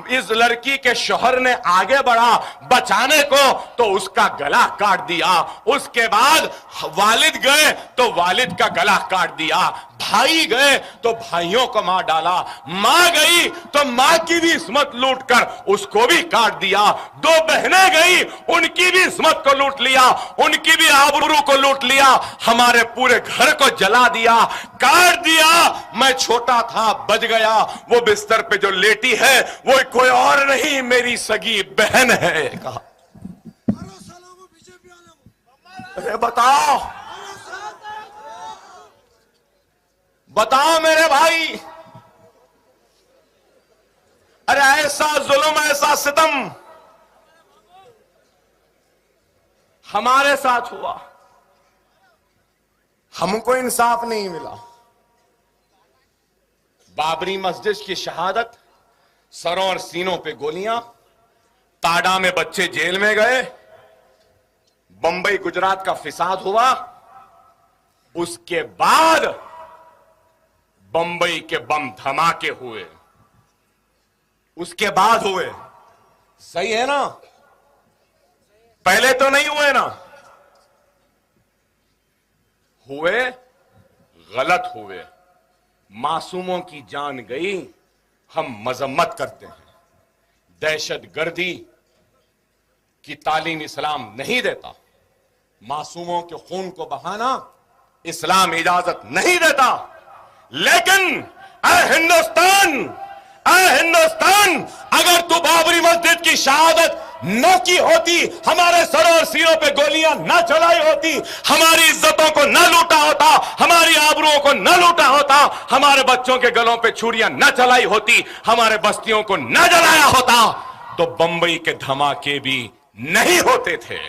इस लड़की के शौहर ने आगे बढ़ा बचाने को तो उसका गला काट दिया। उसके बाद वालिद गए तो वालिद का गला काट दिया, भाई गए तो भाइयों को मार डाला, मां गई तो मां की भी इस्मत लूट कर उसको भी काट दिया, दो बहनें गई उनकी भी इस्मत को लूट लिया, उनकी भी आबरू को लूट लिया, हमारे पूरे घर को जला दिया, काट दिया। मैं छोटा था बच गया, वो बिस्तर पे जो लेटी है वो कोई और नहीं मेरी सगी बहन है। कहा अरे बताओ बताओ मेरे भाई, अरे ऐसा जुल्म ऐसा सितम हमारे साथ हुआ, हमको इंसाफ नहीं मिला। बाबरी मस्जिद की शहादत, सरों और सीनों पे गोलियां, ताडा में बच्चे जेल में गए, बंबई गुजरात का फिसाद हुआ, उसके बाद बंबई के बम धमाके हुए, उसके बाद हुए। सही है ना? पहले तो नहीं हुए ना? हुए, गलत हुए, मासूमों की जान गई, हम मजम्मत करते हैं। दहशतगर्दी की तालीम इस्लाम नहीं देता, मासूमों के खून को बहाना इस्लाम इजाजत नहीं देता। लेकिन हिंदुस्तान, अगर तू बाबरी मस्जिद की शहादत न की होती, हमारे सरों और सीनों पे गोलियां न चलाई होती, हमारी इज्जतों को न लूटा होता, हमारी आबरूओं को न लूटा होता, हमारे बच्चों के गलों पे छुरियां न चलाई होती, हमारे बस्तियों को न जलाया होता, तो बंबई के धमाके भी नहीं होते थे।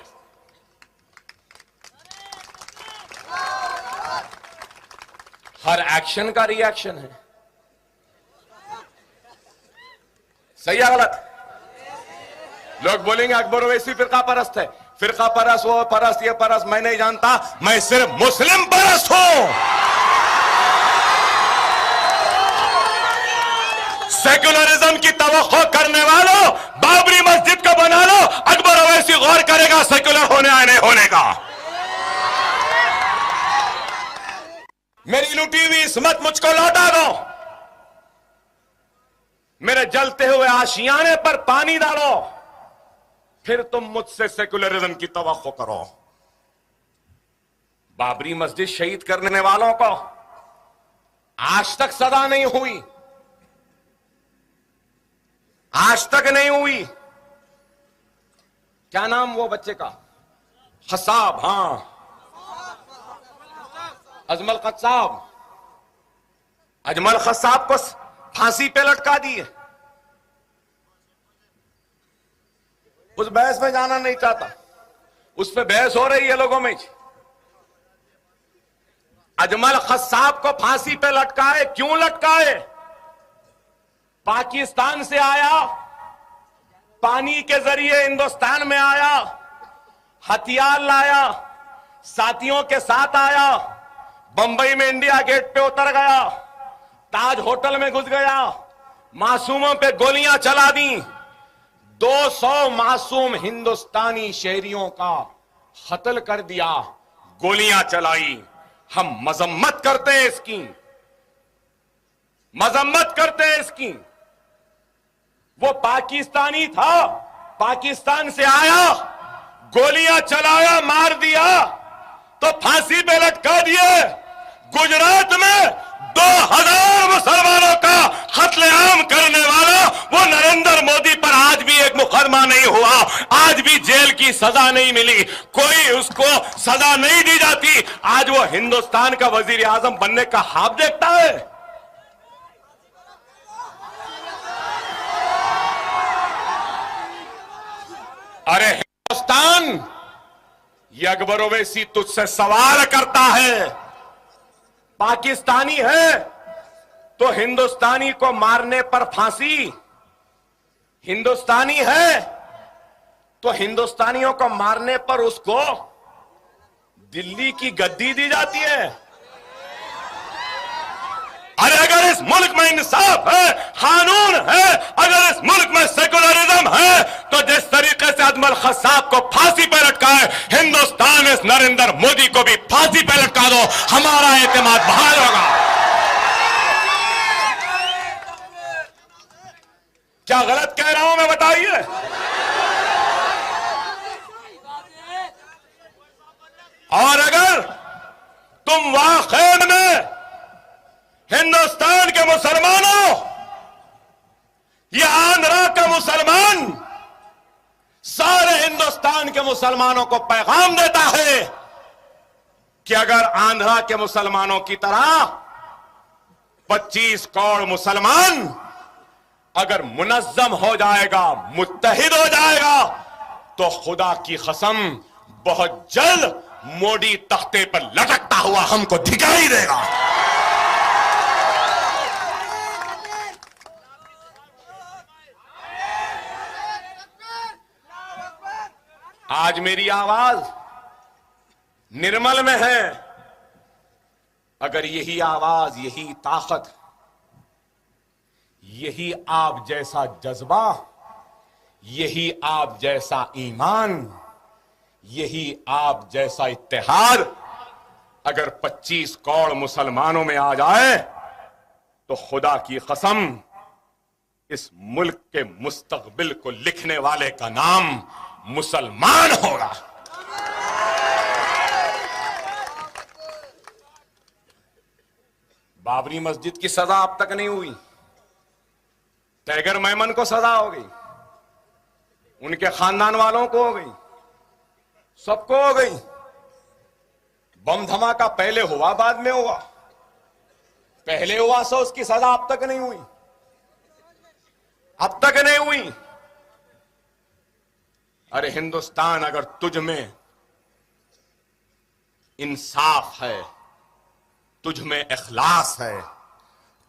हर एक्शन का रिएक्शन है। सही है गलत? लोग बोलेंगे अकबर ओवैसी फिरका परस्त है, फिरका परस्त, वो परस्त, ये परस्त, मैं नहीं जानता, मैं सिर्फ मुस्लिम परस्त हूं। सेक्युलरिज्म की तवक्को करने वालों, बाबरी मस्जिद को बना लो, अकबर ओवैसी गौर करेगा सेक्युलर होने या नहीं होने का। मेरी लूटी हुई इस्मत मुझको लौटा दो, मेरे जलते हुए आशियाने पर पानी डालो, फिर तुम मुझसे सेक्युलरिज्म की तवक्को करो। बाबरी मस्जिद शहीद करने वालों को आज तक सजा नहीं हुई, आज तक नहीं हुई। क्या नाम वो बच्चे का? खसाब, हां, अजमल खसाब। अजमल खसाब को फांसी पे लटका दिए। उस बहस में जाना नहीं चाहता, उस पे बहस हो रही है लोगों में। अजमल खसाब को फांसी पे लटकाए, क्यों लटकाए? पाकिस्तान से आया, पानी के जरिए हिंदुस्तान में आया, हथियार लाया, साथियों के साथ आया, बंबई में इंडिया गेट पे उतर गया, ताज होटल में घुस गया, मासूमों पे गोलियां चला दी, 200 मासूम हिंदुस्तानी शहरियों का कत्ल कर दिया, गोलियां चलाई। हम मजम्मत करते हैं इसकी, मजम्मत करते हैं इसकी। वो पाकिस्तानी था, पाकिस्तान से आया, गोलियां चलाया, मार दिया, तो फांसी पे लटका दिए। गुजरात में 2000 मुसलमानों का कत्लेआम करने वाला वो नरेंद्र मोदी पर आज भी एक मुकदमा नहीं हुआ, आज भी जेल की सजा नहीं मिली, कोई उसको सजा नहीं दी जाती। आज वो हिंदुस्तान का वजीर आजम बनने का ख्वाब देखता है। अरे हिंदुस्तान, ये अकबर ओवैसी तुझसे सवाल करता है, पाकिस्तानी है तो हिंदुस्तानी को मारने पर फांसी, हिंदुस्तानी है तो हिंदुस्तानियों को मारने पर उसको दिल्ली की गद्दी दी जाती है। अरे अगर इस मुल्क में इंसाफ है, कानून है, अगर इस मुल्क में उस नरेंद्र मोदी को भी फांसी पे लटका दो, हमारा एतमाद बहाल होगा। क्या गलत कह रहा हूं मैं, बताइए। और अगर तुम वाकई में हिंदुस्तान के मुसलमानों या आंध्रा का मुसलमान सारे हिंदुस्तान के मुसलमानों को पैगाम देता है कि अगर आंध्रा के मुसलमानों की तरह 25 करोड़ मुसलमान अगर मुनज्जम हो जाएगा, मुत्तहिद हो जाएगा, तो खुदा की कसम बहुत जल्द मोदी तख्ते पर लटकता हुआ हमको दिखाई देगा। आज मेरी आवाज निर्मल में है। अगर यही आवाज, यही ताकत, यही आप जैसा जज्बा, यही आप जैसा ईमान, यही आप जैसा इत्तेहाद अगर 25 करोड़ मुसलमानों में आ जाए तो खुदा की कसम इस मुल्क के मुस्तकबिल को लिखने वाले का नाम मुसलमान होगा। बाबरी मस्जिद की सजा अब तक नहीं हुई, टाइगर मेमन को सजा हो गई, उनके खानदान वालों को हो गई, सबको हो गई। बम धमाका पहले हुआ, बाद में हुआ, पहले हुआ सो उसकी सजा अब तक नहीं हुई, अब तक नहीं हुई। अरे हिंदुस्तान, अगर तुझ में इंसाफ है, तुझ में इखलास है,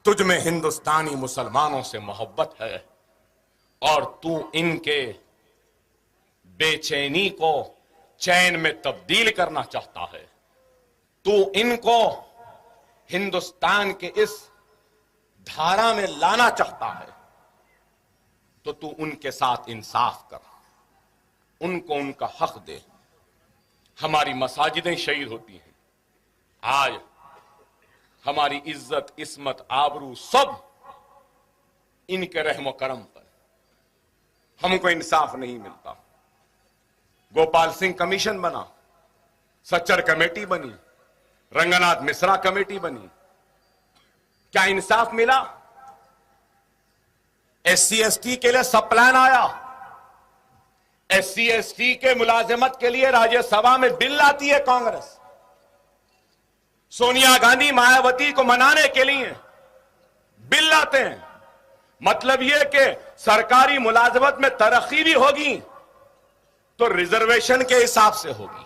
तुझ में हिंदुस्तानी मुसलमानों से मोहब्बत है और तू इनके बेचैनी को चैन में तब्दील करना चाहता है, तू इनको हिंदुस्तान के इस धारा में लाना चाहता है, तो तू उनके साथ इंसाफ कर, उनको उनका हक दे। हमारी मसाजिदें शहीद होती हैं, आज हमारी इज्जत, इस्मत, आबरू सब इनके रहमो करम पर। हमको इंसाफ नहीं मिलता। गोपाल सिंह कमीशन बना, सच्चर कमेटी बनी, रंगनाथ मिश्रा कमेटी बनी, क्या इंसाफ मिला? SC ST के लिए सब प्लान आया, SC ST के मुलाजिमत के लिए राज्यसभा में बिल लाती है कांग्रेस, सोनिया गांधी मायावती को मनाने के लिए बिल लाते हैं। मतलब यह कि सरकारी मुलाजमत में तरक्की भी होगी तो रिजर्वेशन के हिसाब से होगी,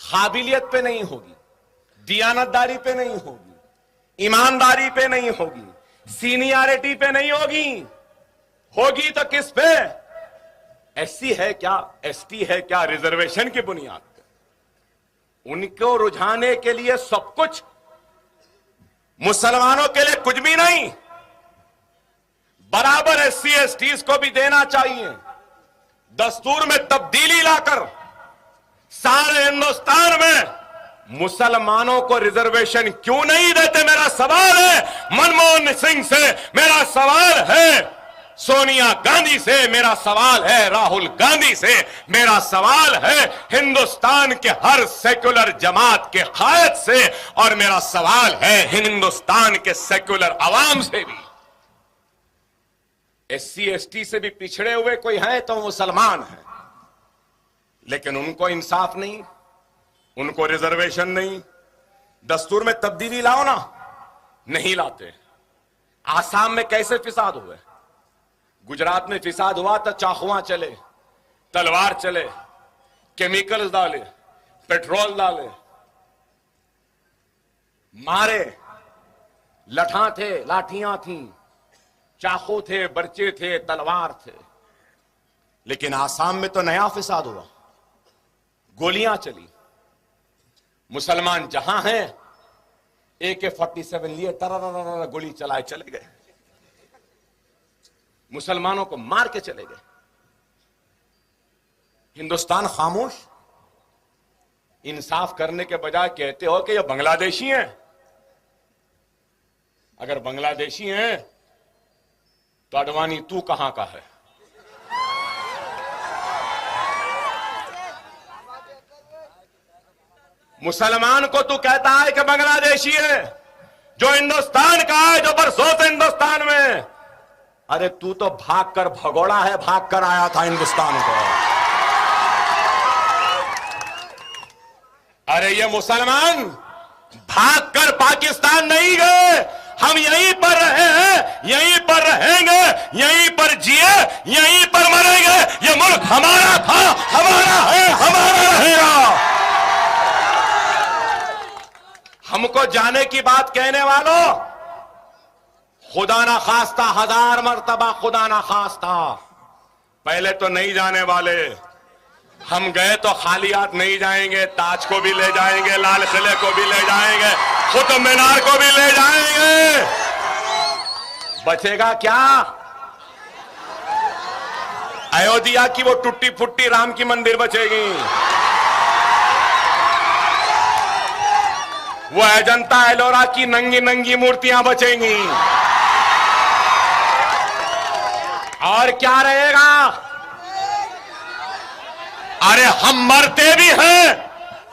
काबिलियत पे नहीं होगी, दियानतदारी पे नहीं होगी, ईमानदारी पे नहीं होगी, सीनियरिटी पे नहीं होगी। होगी तो किस पे? SC है क्या, ST है क्या, रिजर्वेशन की बुनियाद पे। उनको रुझाने के लिए सब कुछ, मुसलमानों के लिए कुछ भी नहीं। बराबर SC STs को भी देना चाहिए। दस्तूर में तब्दीली लाकर सारे हिंदुस्तान में मुसलमानों को रिजर्वेशन क्यों नहीं देते, मेरा सवाल है। मनमोहन सिंह से मेरा सवाल है, सोनिया गांधी से मेरा सवाल है, राहुल गांधी से मेरा सवाल है, हिंदुस्तान के हर सेक्युलर जमात के कायद से, और मेरा सवाल है हिंदुस्तान के सेक्युलर अवाम से भी। SC ST से भी पिछड़े हुए कोई है तो मुसलमान है, लेकिन उनको इंसाफ नहीं, उनको रिजर्वेशन नहीं। दस्तूर में तब्दीली लाओ ना, नहीं लाते। आसाम में कैसे फिसाद हुए, गुजरात में फिसाद हुआ तो चाकुआं चले, तलवार चले, केमिकल्स डाले, पेट्रोल डाले, मारे, लठा थे, लाठियां थी, चाकू थे, बर्चे थे, तलवार थे। लेकिन आसाम में तो नया फिसाद हुआ, गोलियां चली। मुसलमान जहां हैं AK-47 लिए तरर गोली चलाए चले गए, मुसलमानों को मार के चले गए। हिंदुस्तान खामोश। इंसाफ करने के बजाय कहते हो कि ये बांग्लादेशी हैं। अगर बांग्लादेशी हैं तो अडवाणी तू कहां का है? मुसलमान को तू कहता है कि बांग्लादेशी है, जो हिंदुस्तान का है, जो बरसों से हिंदुस्तान में। अरे तू तो भागकर भगोड़ा है, भागकर आया था हिंदुस्तान को। अरे ये मुसलमान भागकर पाकिस्तान नहीं गए, हम यहीं पर रहे हैं, यहीं पर रहेंगे, यहीं पर जिए, यहीं पर मरेंगे। ये मुल्क हमारा था, हमारा है, हमारा रहेगा। हमको जाने की बात कहने वालों, खुदा ना खास्ता, 1000 मर्तबा खुदा ना खास्ता, पहले तो नहीं जाने वाले। हम गए तो खाली हाथ नहीं जाएंगे, ताज को भी ले जाएंगे, लाल किले को भी ले जाएंगे, कुतुब मीनार को भी ले जाएंगे। बचेगा क्या? अयोध्या की वो टूटी फुट्टी राम की मंदिर बचेगी, वो अजंता एलोरा की नंगी नंगी मूर्तियां बचेंगी, और क्या रहेगा? अरे हम मरते भी हैं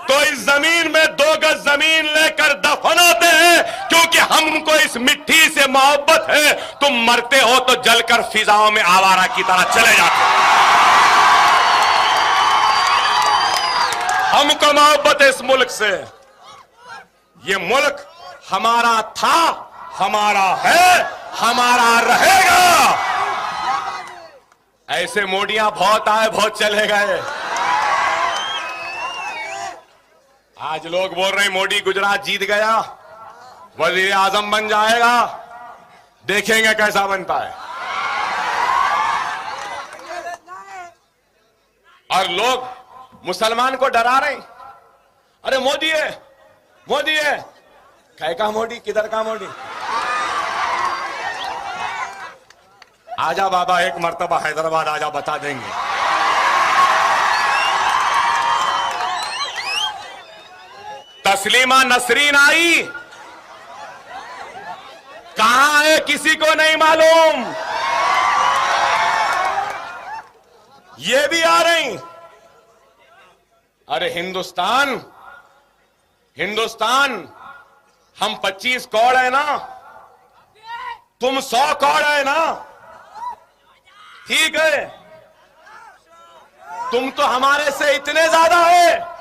तो इस जमीन में 2 गज जमीन लेकर दफन होते हैं, क्योंकि हमको इस मिट्टी से मोहब्बत है। तुम मरते हो तो जलकर फिजाओं में आवारा की तरह चले जाते हो। हमको मोहब्बत है इस मुल्क से। ये मुल्क हमारा था, हमारा है, हमारा रहेगा। ऐसे मोडियां बहुत आए, बहुत चले गए। आज लोग बोल रहे हैं मोदी गुजरात जीत गया, वजीर आजम बन जाएगा। देखेंगे कैसा बनता है। और लोग मुसलमान को डरा रहे हैं। अरे मोदी है, मोदी है। कै का मोदी, किधर का मोदी? आजा बाबा, एक मर्तबा हैदराबाद आजा, बता देंगे। तस्लीमा नसरीन आई, कहां है किसी को नहीं मालूम। ये भी आ रही। अरे हिंदुस्तान, हिंदुस्तान, हम 25 करोड़ है ना, तुम 100 करोड़ है ना, ठीक है। तुम तो हमारे से इतने ज्यादा है।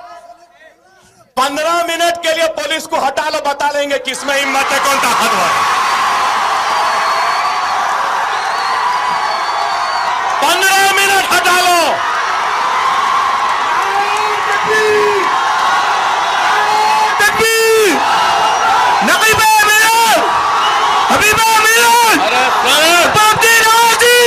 15 मिनट के लिए पुलिस को हटा लो, बता लेंगे किसमें हिम्मत है, कौन ताकतवर है। 15 मिनट हटा लो। नकीबा मिलन, हबीबा मिलन, बाबजी राजी।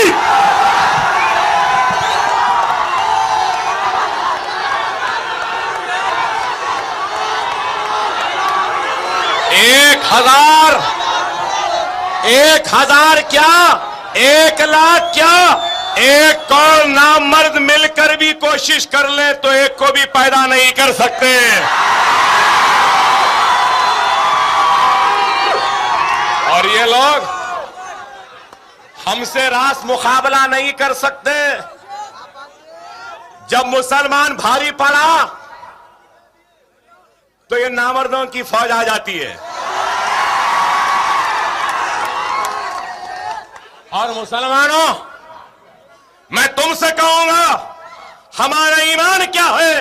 एक हजार क्या, 1 लाख क्या, 1 करोड़ नामर्द मिलकर भी कोशिश कर ले तो एक को भी पैदा नहीं कर सकते। और ये लोग हमसे रास मुकाबला नहीं कर सकते। जब मुसलमान भारी पड़ा तो ये नामर्दों की फौज आ जाती है। और मुसलमानों, मैं तुमसे कहूंगा, हमारा ईमान क्या है,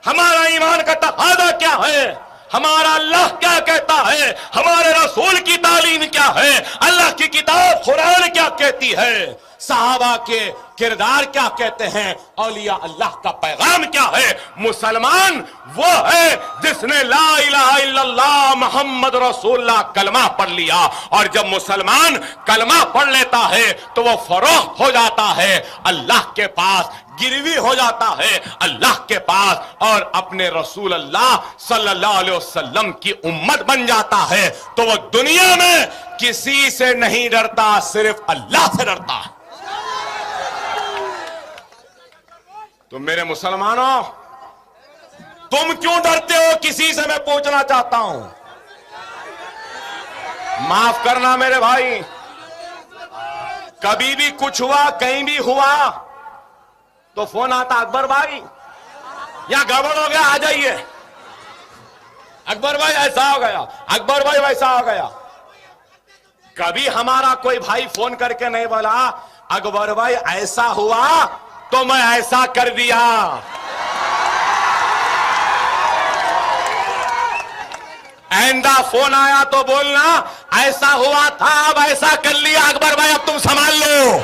हमारा ईमान का तकादा क्या है, हमारा अल्लाह क्या कहता है, हमारे रसूल की तालीम क्या है, अल्लाह की किताब कुरान क्या कहती है, सहाबा के किरदार क्या कहते हैं, औलिया अल्लाह का पैगाम क्या है। मुसलमान वो है जिसने ला इलाहा इल्लल्लाह मोहम्मद रसूलुल्लाह कलमा पढ़ लिया। और जब मुसलमान कलमा पढ़ लेता है तो वो फरोख्त हो जाता है अल्लाह के पास, गिरवी हो जाता है अल्लाह के पास, और अपने रसूल अल्लाह सल्लल्लाहु अलैहि वसल्लम की उम्मत बन जाता है। तो वो दुनिया में किसी से नहीं डरता, सिर्फ अल्लाह से डरता है। तो मेरे मुसलमानों, तुम क्यों डरते हो किसी से, मैं पूछना चाहता हूं। माफ करना मेरे भाई, कभी भी कुछ हुआ, कहीं भी हुआ तो फोन आता, अकबर भाई या गड़बड़ हो गया, आ जाइए। अकबर भाई ऐसा हो गया, अकबर भाई वैसा हो गया। कभी हमारा कोई भाई फोन करके नहीं बोला अकबर भाई ऐसा हुआ तो मैं ऐसा कर दिया। आइंदा फोन आया तो बोलना ऐसा हुआ था, अब ऐसा कर लिया अकबर भाई, अब तुम संभाल लो।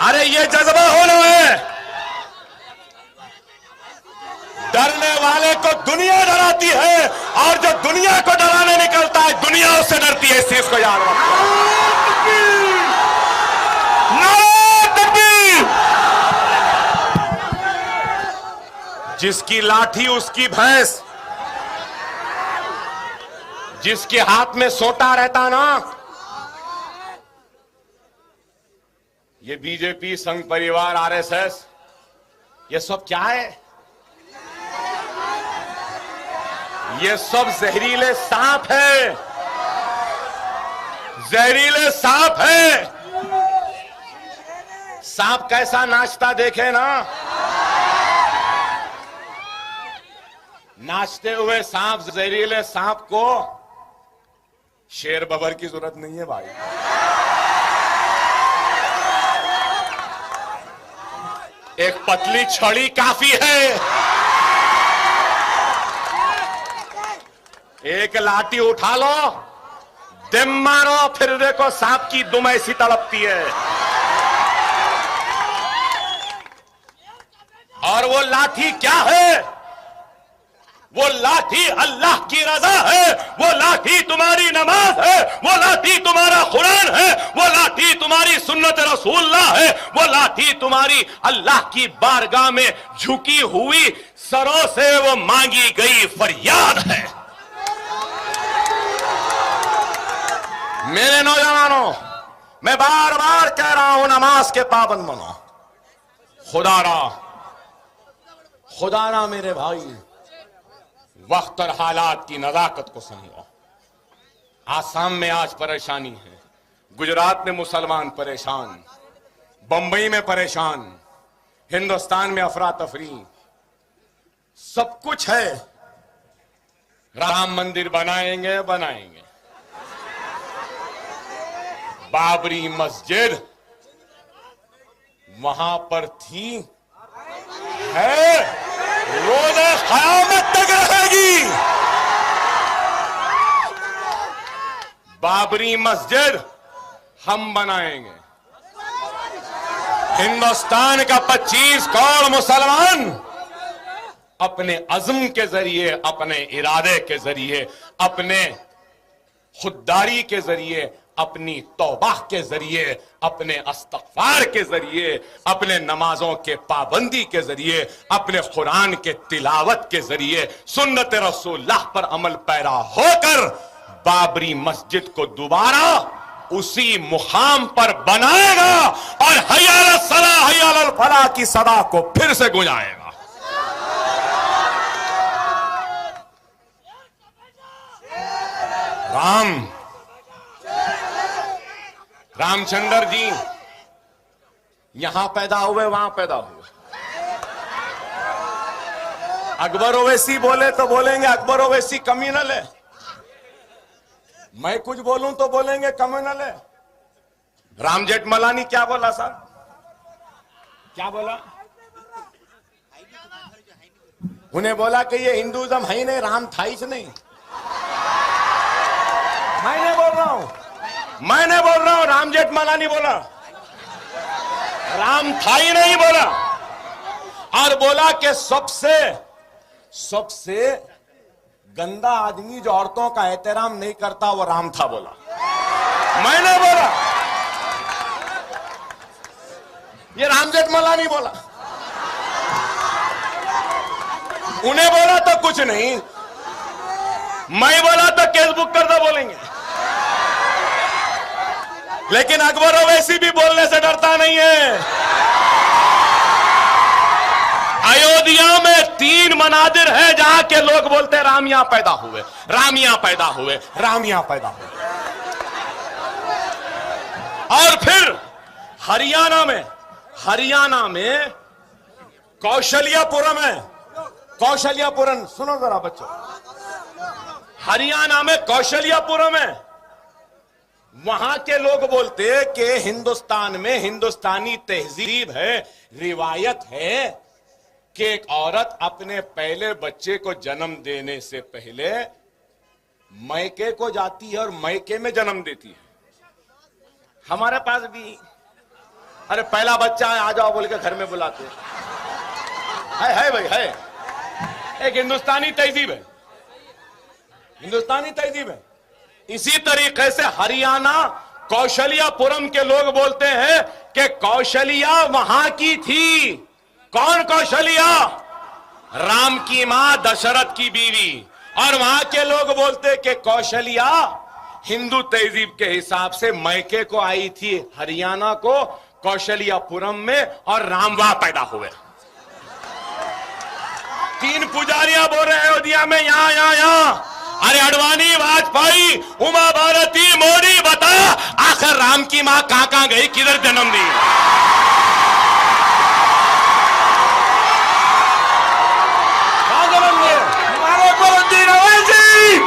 अरे ये जज्बा होना है। डरने वाले को दुनिया डराती है और जो दुनिया को डराने निकलता है दुनिया उससे डरती है। इस चीज को याद रखो। जिसकी लाठी उसकी भैंस, जिसके हाथ में सोटा रहता ना, ये बीजेपी, संघ परिवार, आरएसएस, ये सब क्या है? ये सब जहरीले सांप है, जहरीले सांप है। सांप कैसा नाचता देखे ना, नाचते हुए सांप, जहरीले सांप को शेर बबर की जरूरत नहीं है भाई। एक पतली छड़ी काफी है। एक लाठी उठा लो, दिम मारो, फिर देखो सांप की दुम ऐसी तड़पती है। और वो लाठी क्या है? वो लाठी अल्लाह की रजा है, वो लाठी तुम्हारी नमाज है, वो लाठी तुम्हारा कुरान है, वो लाठी तुम्हारी सुन्नत रसूलुल्लाह है, वो लाठी तुम्हारी अल्लाह की बारगाह में झुकी हुई सरों से वो मांगी गई फरियाद है। मेरे नौजवानों, मैं बार बार कह रहा हूं, नमाज के पाबंद बनो। खुदारा मेरे भाई, वक्त और हालात की नजाकत को समझो। आसाम में आज परेशानी है, गुजरात में मुसलमान परेशान, बंबई में परेशान, हिंदुस्तान में अफरा तफरी, सब कुछ है। राम मंदिर बनाएंगे, बाबरी मस्जिद वहां पर थी, है, रोज़े क़यामत तक रहेगी। बाबरी मस्जिद हम बनाएंगे। हिंदुस्तान का 25 करोड़ मुसलमान अपने अज़्म के जरिए, अपने इरादे के जरिए, अपने खुददारी के जरिए, अपनी तौबा के जरिए, अपने इस्तग़फ़ार के जरिए, अपने नमाजों के पाबंदी के जरिए, अपने कुरान के तिलावत के जरिए, सुन्नत रसूलुल्लाह पर अमल पैरा होकर बाबरी मस्जिद को दोबारा उसी मुकाम पर बनाएगा और हय्या अलस सलाह हय्या अलल फलाह की सदा को फिर से गुंजाएगा। रामचंद्र जी यहां पैदा हुए, वहां पैदा हुए। अकबर ओवैसी बोले तो बोलेंगे अकबर ओवैसी कम्युनल है, मैं कुछ बोलूं तो बोलेंगे कम्युनल है। राम जेठमलानी क्या बोला साहब, क्या बोला? उन्हें बोला कि ये हिंदुइज्म है ही नहीं, राम था ही नहीं। मैं नहीं बोल रहा हूं, राम जेठमलानी बोला, राम था ही नहीं बोला। और बोला कि सबसे गंदा आदमी जो औरतों का एहतराम नहीं करता वो राम था बोला। मैंने बोला, ये राम जेठमलानी बोला। उन्हें बोला तो कुछ नहीं, मैं बोला तो केस बुक कर दो बोलेंगे। लेकिन अकबर ओवैसी भी बोलने से डरता नहीं है। अयोध्या में 3 मनादिर है जहां के लोग बोलते हैं राम यहां पैदा हुए, राम यहां पैदा हुए, राम यहां पैदा हुए। और फिर हरियाणा में कौशल्यापुरम है, कौशल्यापुरम, सुनो जरा बच्चों, हरियाणा में कौशल्यापुरम है। वहां के लोग बोलते हैं कि हिंदुस्तान में हिंदुस्तानी तहजीब है, रिवायत है कि एक औरत अपने पहले बच्चे को जन्म देने से पहले मैके को जाती है और मैके में जन्म देती है। हमारे पास भी अरे पहला बच्चा है आ जाओ बोल के घर में बुलाते है भाई, है एक हिंदुस्तानी तहजीब है, हिंदुस्तानी तहजीब है। इसी तरीके से हरियाणा कौशल्यापुरम के लोग बोलते हैं कि कौशल्या वहां की थी। कौन कौशल्या? राम की मां दशरथ की बीवी। और वहां के लोग बोलते कि कौशल्या हिंदू तहजीब के हिसाब से मैके को आई थी हरियाणा को कौशल्यापुरम में, और राम वहां पैदा हुए। 3 पुजारियां बोल रहे हैं अयोध्या में, यहां। अरे अडवाणी, वाजपेयी, उमा भारती, मोदी, बता आखिर राम की मां कहां गई, किधर जन्म दी? कहां जन्म दिए? हमारे गुरुजी रवि जी।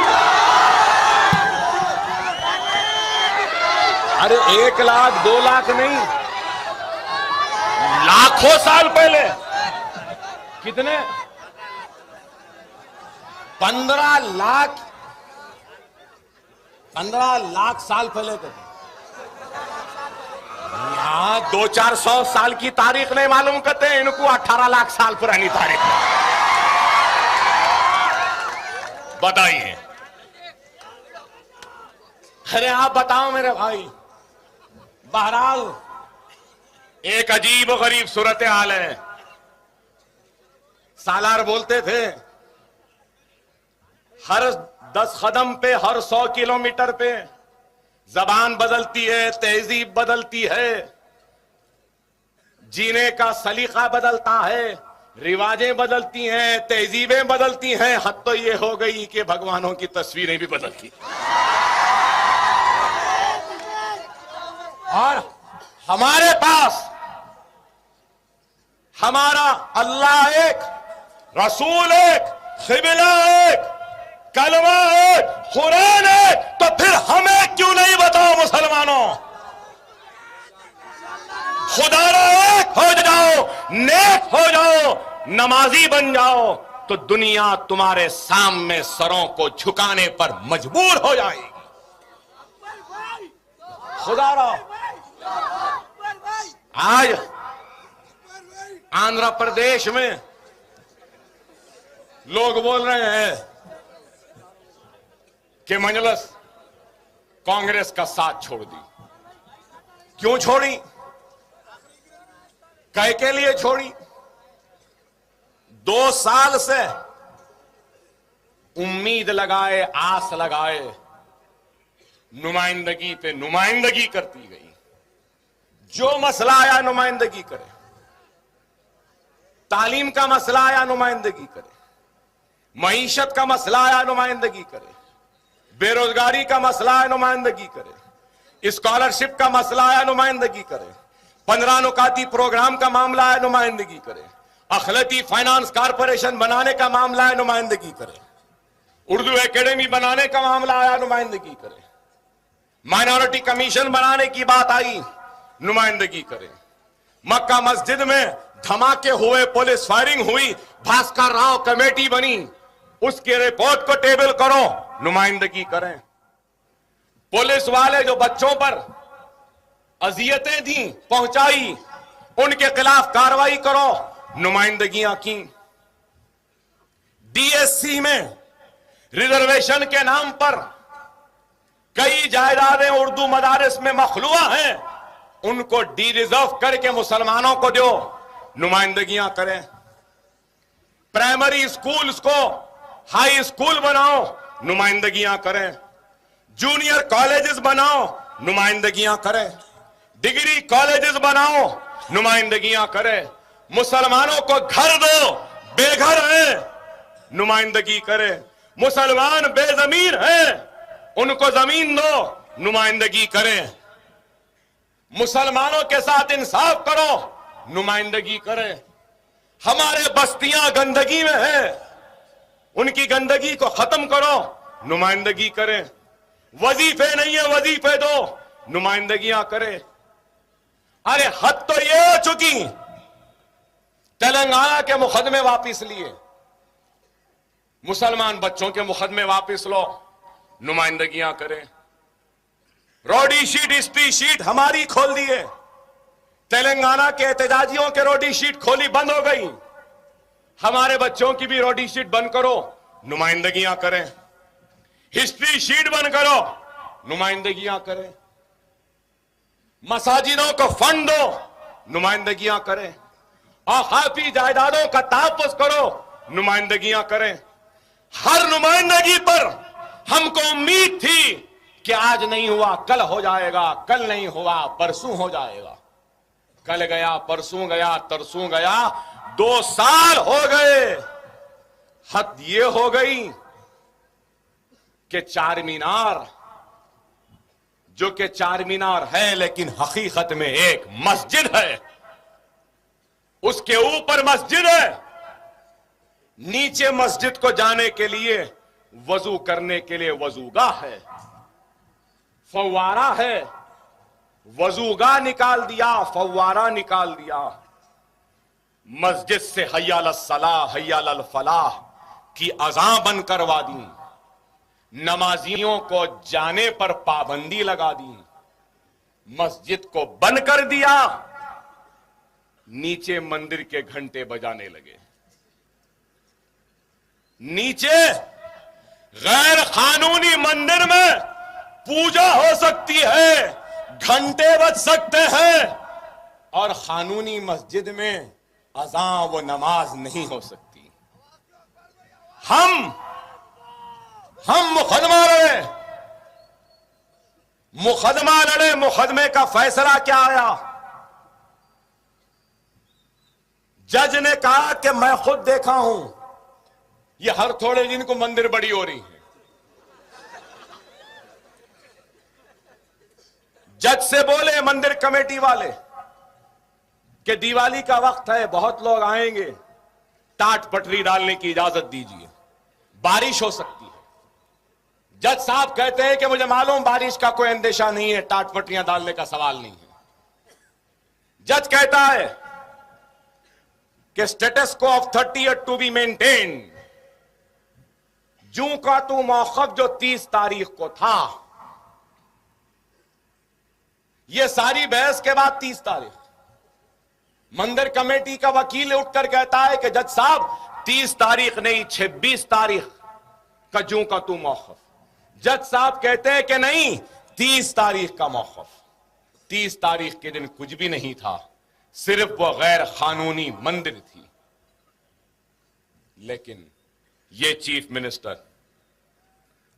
अरे 1 लाख 2 लाख नहीं, लाखों साल पहले। कितने? 15 लाख साल पहले तक। यहां 200-400 साल की तारीख नहीं मालूम करते, इनको 18 लाख साल पुरानी तारीख बताइए। अरे आप बताओ मेरे भाई। बहरहाल एक अजीब गरीब सूरत हाल है। सालार बोलते थे हर 10 कदम पे, हर 100 किलोमीटर पे जबान बदलती है, तहजीब बदलती है, जीने का सलीका बदलता है, रिवाजें बदलती हैं, तहजीबें बदलती हैं। हद तो ये हो गई कि भगवानों की तस्वीरें भी बदलती। और हमारे पास हमारा अल्लाह एक, रसूल एक, क़िबला एक, कलमा एक, कुरान एक, तो फिर हमें क्यों नहीं बताओ मुसलमानों? खुदारा एक हो जाओ, नेक हो जाओ, नमाजी बन जाओ, तो दुनिया तुम्हारे सामने सरों को झुकाने पर मजबूर हो जाएगी। खुदारा आज आंध्र प्रदेश में लोग बोल रहे हैं कि मजलिस कांग्रेस का साथ छोड़ दी। क्यों छोड़ी? कह के लिए छोड़ी? 2 साल से उम्मीद लगाए, आस लगाए, नुमाइंदगी पे नुमाइंदगी करती गई। जो मसला आया नुमाइंदगी करे, तालीम का मसला आया नुमाइंदगी करे, मईशत का मसला आया नुमाइंदगी करे, बेरोजगारी का मसला आया नुमाइंदगी करे, स्कॉलरशिप का मसला आया नुमाइंदगी करे, 15 नुकाती प्रोग्राम का मामला आया नुमाइंदगी करे, अखिलती फाइनेंस कारपोरेशन बनाने का मामला आया नुमाइंदगी करे, उर्दू एकेडमी बनाने का मामला आया नुमाइंदगी करे, माइनॉरिटी कमीशन बनाने की बात आई नुमाइंदगी करे, मक्का मस्जिद में धमाके हुए, पुलिस फायरिंग हुई, भास्कर राव कमेटी बनी, उसकी रिपोर्ट को टेबल करो, नुमाइंदगी करें। पुलिस वाले जो बच्चों पर अजियतें दी, पहुंचाई, उनके खिलाफ कार्रवाई करो, नुमाइंदगियां की। डीएससी में रिजर्वेशन के नाम पर कई जायदादें उर्दू मदारिस में मखलूआ हैं, उनको डी रिजर्व करके मुसलमानों को दो, नुमाइंदगियां करें। प्राइमरी स्कूल्स को हाई स्कूल बनाओ, नुमाइंदगियां करें। जूनियर कॉलेजेस बनाओ, नुमाइंदगियां करें। डिग्री कॉलेजेस बनाओ, नुमाइंदगियां करें। मुसलमानों को घर दो, बेघर है, नुमाइंदगी करे। मुसलमान बेजमीन है, उनको जमीन दो, नुमाइंदगी करे। मुसलमानों के साथ इंसाफ करो, नुमाइंदगी करे। हमारे बस्तियां गंदगी में है, उनकी गंदगी को खत्म करो, नुमाइंदगी करे। वजीफे नहीं है, वजीफे दो, नुमाइंदगियां करे। अरे हद तो ये हो चुकी, तेलंगाना के मुकदमे वापिस लिए, मुसलमान बच्चों के मुकदमे वापिस लो, नुमाइंदगियां करें। रोडी शीट, हिस्ट्री शीट हमारी खोल दिए, तेलंगाना के एहतजाजियों के रोडी शीट खोली, बंद हो गई। हमारे बच्चों की भी रोडी शीट बंद करो, नुमाइंदगियां करें। हिस्ट्री शीट बंद करो, नुमाइंदगियां करें। मसाजिदों को फंड दो, नुमाइंदगियां करें। और खाफी जायदादों का तहफ्फुज़ करो, नुमाइंदगियां करें। हर नुमाइंदगी पर हमको उम्मीद थी कि आज नहीं हुआ कल हो जाएगा, कल नहीं हुआ परसों हो जाएगा। कल गया, परसों गया, तरसों गया, 2 साल हो गए। हद ये हो गई कि चार मीनार, जो कि चार मीनार है लेकिन हकीकत में एक मस्जिद है, उसके ऊपर मस्जिद है, नीचे मस्जिद को जाने के लिए वजू करने के लिए वजूगाह है, फव्वारा है। वजूगाह निकाल दिया, फव्वारा निकाल दिया। मस्जिद से हय्या अलस सलाह, हय्या अल फलाह की अज़ां बंद करवा दी। नमाजियों को जाने पर पाबंदी लगा दी। मस्जिद को बंद कर दिया, नीचे मंदिर के घंटे बजाने लगे। नीचे गैर कानूनी मंदिर में पूजा हो सकती है, घंटे बज सकते हैं, और कानूनी मस्जिद में अज़ां व नमाज नहीं हो सकती। हम मुकदमा लड़े, मुकदमा लड़े, मुकदमे का फैसला क्या आया? जज ने कहा कि मैं खुद देखा हूं, ये हर थोड़े दिन को मंदिर बड़ी हो रही है। जज से बोले मंदिर कमेटी वाले कि दिवाली का वक्त है, बहुत लोग आएंगे, टाट पटरी डालने की इजाजत दीजिए, बारिश हो सकती है। जज साहब कहते हैं कि मुझे मालूम बारिश का कोई अंदेशा नहीं है, टाट पटरियां डालने का सवाल नहीं है। जज कहता है कि स्टेटस को of 30th to be maintain. जूं का तू मौखफ जो 30 तारीख को था, यह सारी बहस के बाद 30 तारीख मंदिर कमेटी का वकील उठकर कहता है कि जज साहब 30 तारीख नहीं, 26 तारीख का जूं का तू मौखफ। जज साहब कहते हैं कि नहीं, 30 तारीख का मौखफ। 30 तारीख के दिन कुछ भी नहीं था, सिर्फ वो गैर कानूनी मंदिर थी। लेकिन ये चीफ मिनिस्टर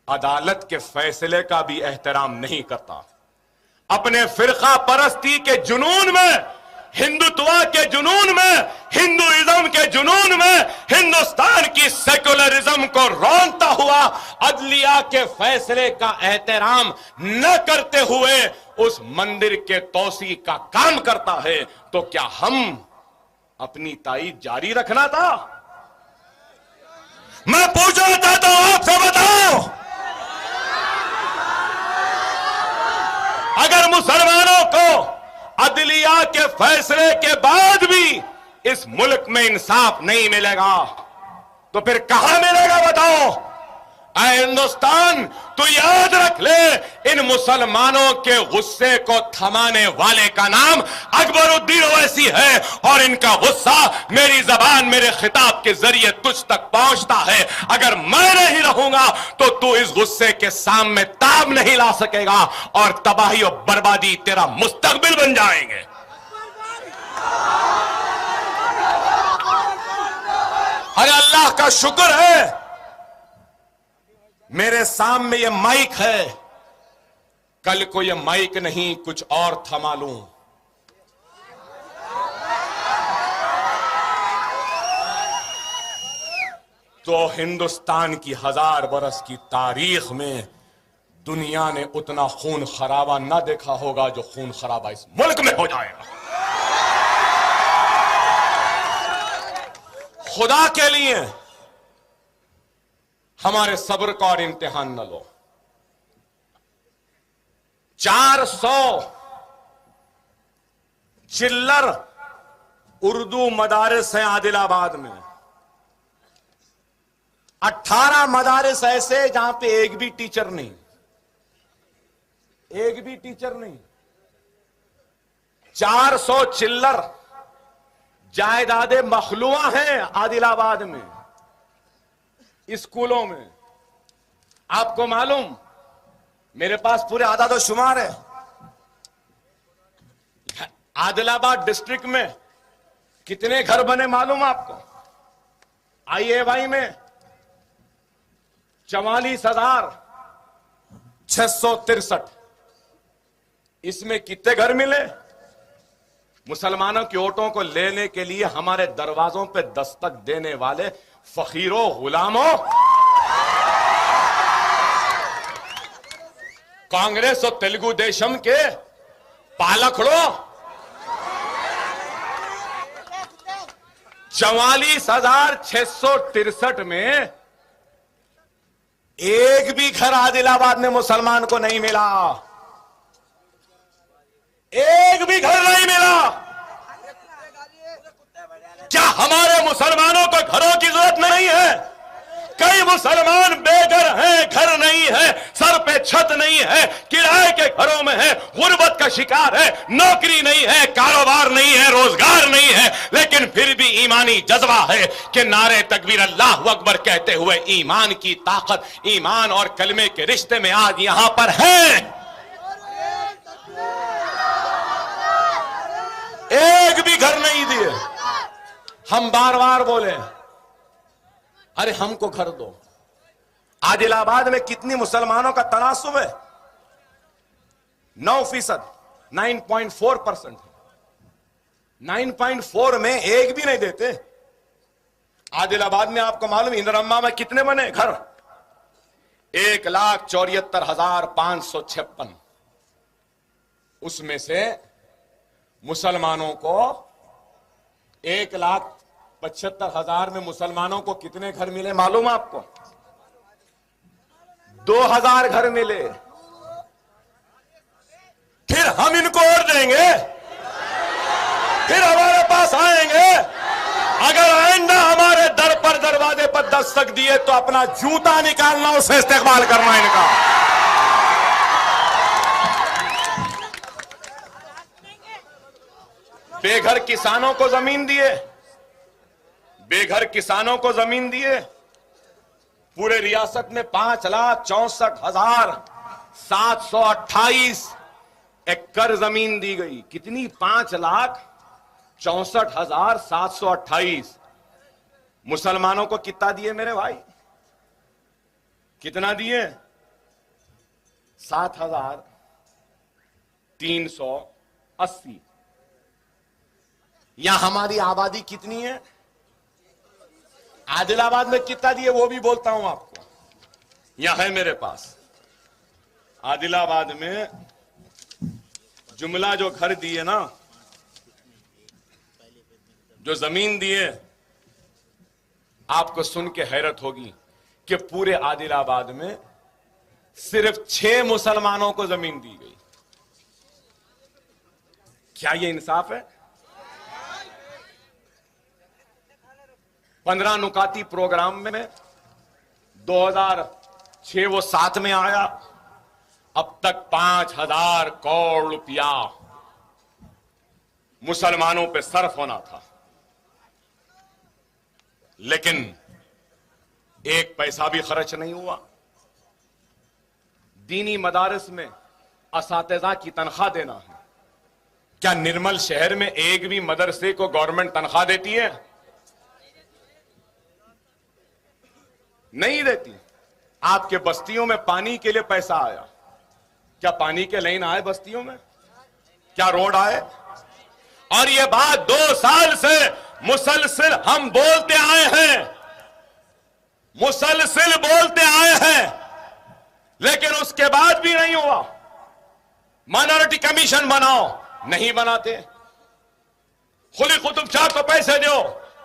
अदालत के फैसले का भी एहतराम नहीं करता। अपने फिरका परस्ती के जुनून में, हिंदुत्व के जुनून में, हिंदुइज्म के जुनून में, हिंदुस्तान की सेकुलरिज्म को रौंदता हुआ अदलिया के फैसले का एहतराम न करते हुए उस मंदिर के तौसी का काम करता है, तो क्या हम अपनी ताईद जारी रखना था? मैं पूछना चाहता हूं आपसे, बताओ, अगर मुसलमानों को अदलिया के फैसले के बाद भी इस मुल्क में इंसाफ नहीं मिलेगा तो फिर कहां मिलेगा? बताओ। ऐ हिंदुस्तान, तू याद रख ले, इन मुसलमानों के गुस्से को थमाने वाले का नाम अकबरुद्दीन ओवैसी है, और इनका गुस्सा मेरी जबान, मेरे खिताब के जरिए तुझ तक पहुंचता है। अगर मैं नहीं रहूंगा तो तू इस गुस्से के सामने ताब नहीं ला सकेगा, और तबाही और बर्बादी तेरा मुस्तकबिल बन जाएंगे। अरे अल्लाह का शुक्र है मेरे सामने ये माइक है, कल को ये माइक नहीं कुछ और था मालूम। तो हिंदुस्तान की 1000 बरस की तारीख में दुनिया ने उतना खून खराबा ना देखा होगा जो खून खराबा इस मुल्क में हो जाएगा। खुदा के लिए हमारे सब्र का और इम्तिहान न लो। 400 चिल्लर उर्दू मदारिस हैं आदिलाबाद में। 18 मदारिस ऐसे जहां पे एक भी टीचर नहीं, एक भी टीचर नहीं। 400 चिल्लर जायदादे मखलूआ हैं आदिलाबाद में स्कूलों में। आपको मालूम, मेरे पास पूरे आदाद और शुमार है। आदिलाबाद डिस्ट्रिक्ट में कितने घर बने मालूम आपको? IAY में 44,663। इसमें कितने घर मिले? मुसलमानों के वोटों को लेने के लिए हमारे दरवाजों पे दस्तक देने वाले फकीरों, गुलामों, कांग्रेस और तेलुगु देशम के पालकड़ों, 44,663 में एक भी घर आदिलाबाद में मुसलमान को नहीं मिला। एक भी घर नहीं मिला। क्या हमारे मुसलमानों को घरों की जरूरत नहीं है? कई मुसलमान बेघर हैं, घर नहीं है, सर पे छत नहीं है, किराए के घरों में है, गुर्बत का शिकार है, नौकरी नहीं है, कारोबार नहीं है, रोजगार नहीं है, लेकिन फिर भी ईमानी जज्बा है कि नारे तकबीर अल्लाहु अकबर कहते हुए ईमान की ताकत, ईमान और कलमे के रिश्ते में आज यहां पर है। एक भी घर नहीं दिए। हम बार बार बोले, अरे हमको घर दो। आदिलाबाद में कितनी मुसलमानों का तनासुब है? 9%, 9.4%। 9.4 में एक भी नहीं देते। आदिलाबाद में आपको मालूम इंदिरम्मा में कितने बने घर? 1,74,556। उसमें से मुसलमानों को 1,75,000 में मुसलमानों को कितने घर मिले मालूम आपको? 2,000 घर मिले। फिर हम इनको और देंगे, फिर हमारे पास आएंगे। अगर आइंदा हमारे दर पर दरवाजे पर दस्तक दिए तो अपना जूता निकालना, उसे इस्तेमाल करना इनका। बेघर किसानों को जमीन दिए, बेघर किसानों को जमीन दिए। पूरे रियासत में 5,64,728 एकड़ जमीन दी गई। कितनी? 5,64,728। मुसलमानों को कितना दिए मेरे भाई? कितना दिए? 7,380। यहां हमारी आबादी कितनी है? आदिलाबाद में कितना दिए वो भी बोलता हूं आपको। यहां है मेरे पास आदिलाबाद में जुमला जो घर दिए ना, जो जमीन दिए, आपको सुन के हैरत होगी कि पूरे आदिलाबाद में सिर्फ 6 मुसलमानों को जमीन दी गई। क्या ये इंसाफ है? 15 नुकाती प्रोग्राम में 2006 वो 7 में आया। अब तक 5,000 करोड़ रुपया मुसलमानों पे सर्फ होना था, लेकिन एक पैसा भी खर्च नहीं हुआ। दीनी मदारिस में असातिज़ा की तनख्वाह देना है। क्या निर्मल शहर में एक भी मदरसे को गवर्नमेंट तनख्वाह देती है? नहीं देती। आपके बस्तियों में पानी के लिए पैसा आया? क्या पानी के लाइन आए बस्तियों में? क्या रोड आए? और ये बात 2 साल से मुसलसल हम बोलते आए हैं मुसलसिल बोलते आए हैं, लेकिन उसके बाद भी नहीं हुआ। माइनॉरिटी कमीशन बनाओ, नहीं बनाते। खुली कुतुब शाह को पैसे दो,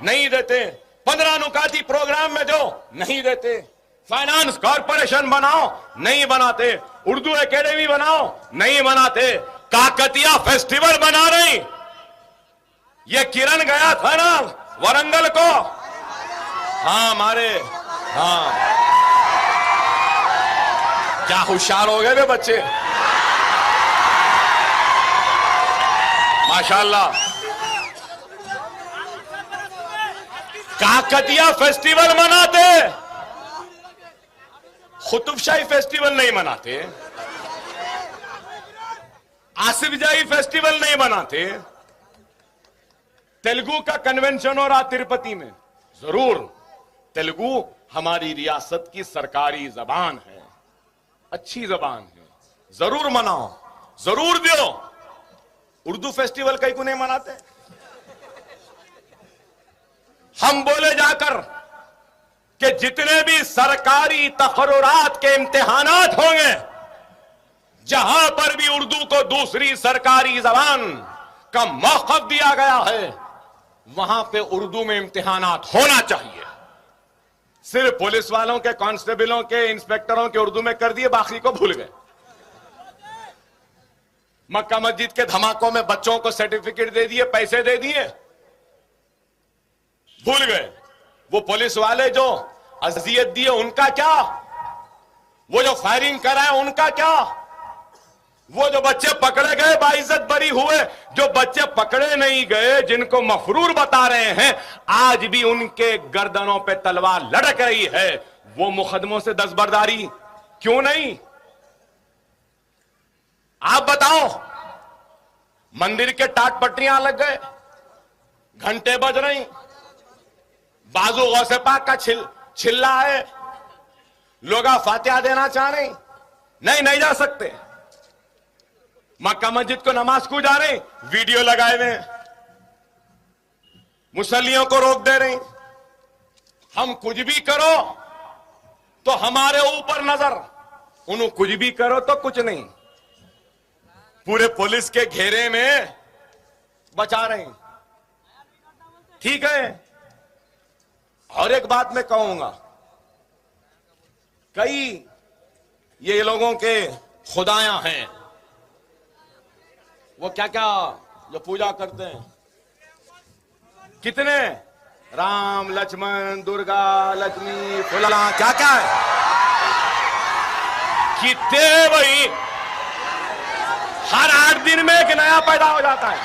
नहीं देते। 15 नुकाती प्रोग्राम में दो, नहीं देते। फाइनेंस कॉरपोरेशन बनाओ, नहीं बनाते। उर्दू एकेडमी बनाओ, नहीं बनाते। काकतिया फेस्टिवल बना रही। ये किरण गया था ना वरंगल को, हाँ हमारे, हाँ क्या होशियार हो गए वे बच्चे, माशाल्लाह। काकतिया फेस्टिवल मनाते, कुतुबशाही फेस्टिवल नहीं मनाते, आसिफ जाही फेस्टिवल नहीं मनाते। तेलुगु का कन्वेंशन हो रहा तिरुपति में, जरूर तेलुगु हमारी रियासत की सरकारी जबान है, अच्छी जबान है, जरूर मनाओ, जरूर दो। उर्दू फेस्टिवल कहीं को नहीं मनाते। हम बोले जाकर कि जितने भी सरकारी तकर्रुरात के इम्तिहानात होंगे, जहां पर भी उर्दू को दूसरी सरकारी जबान का मौक़िफ़ दिया गया है, वहां पे उर्दू में इम्तिहानात होना चाहिए। सिर्फ पुलिस वालों के, कांस्टेबलों के, इंस्पेक्टरों के उर्दू में कर दिए, बाकी को भूल गए। मक्का मस्जिद के धमाकों में बच्चों को सर्टिफिकेट दे दिए, पैसे दे दिए, भूल गए। वो पुलिस वाले जो अजियत दिए उनका क्या, वो जो फायरिंग कराए उनका क्या, वो जो बच्चे पकड़े गए बाइज्जत बरी हुए, जो बच्चे पकड़े नहीं गए, जिनको मफरूर बता रहे हैं, आज भी उनके गर्दनों पे तलवार लटक रही है, वो मुकदमों से दस्तबरदारी क्यों नहीं? आप बताओ। मंदिर के टाट पट्टियां लग गए, घंटे बज रही, बाजू गौसे पाक का छिल्ला है, लोग फातिहा देना चाह रहे, नहीं जा सकते। मक्का मस्जिद को नमाज को जा रहे, वीडियो लगाए हुए, मुसल्लियों को रोक दे रहे। हम कुछ भी करो तो हमारे ऊपर नजर, उन्होंने कुछ भी करो तो कुछ नहीं। पूरे पुलिस के घेरे में बचा रहे, ठीक है। और एक बात मैं कहूंगा, कई ये लोगों के खुदायां हैं, वो क्या क्या जो पूजा करते हैं, कितने राम लक्ष्मण दुर्गा लक्ष्मी फुला क्या क्या है, कितने भाई, हर 8 दिन में एक नया पैदा हो जाता है।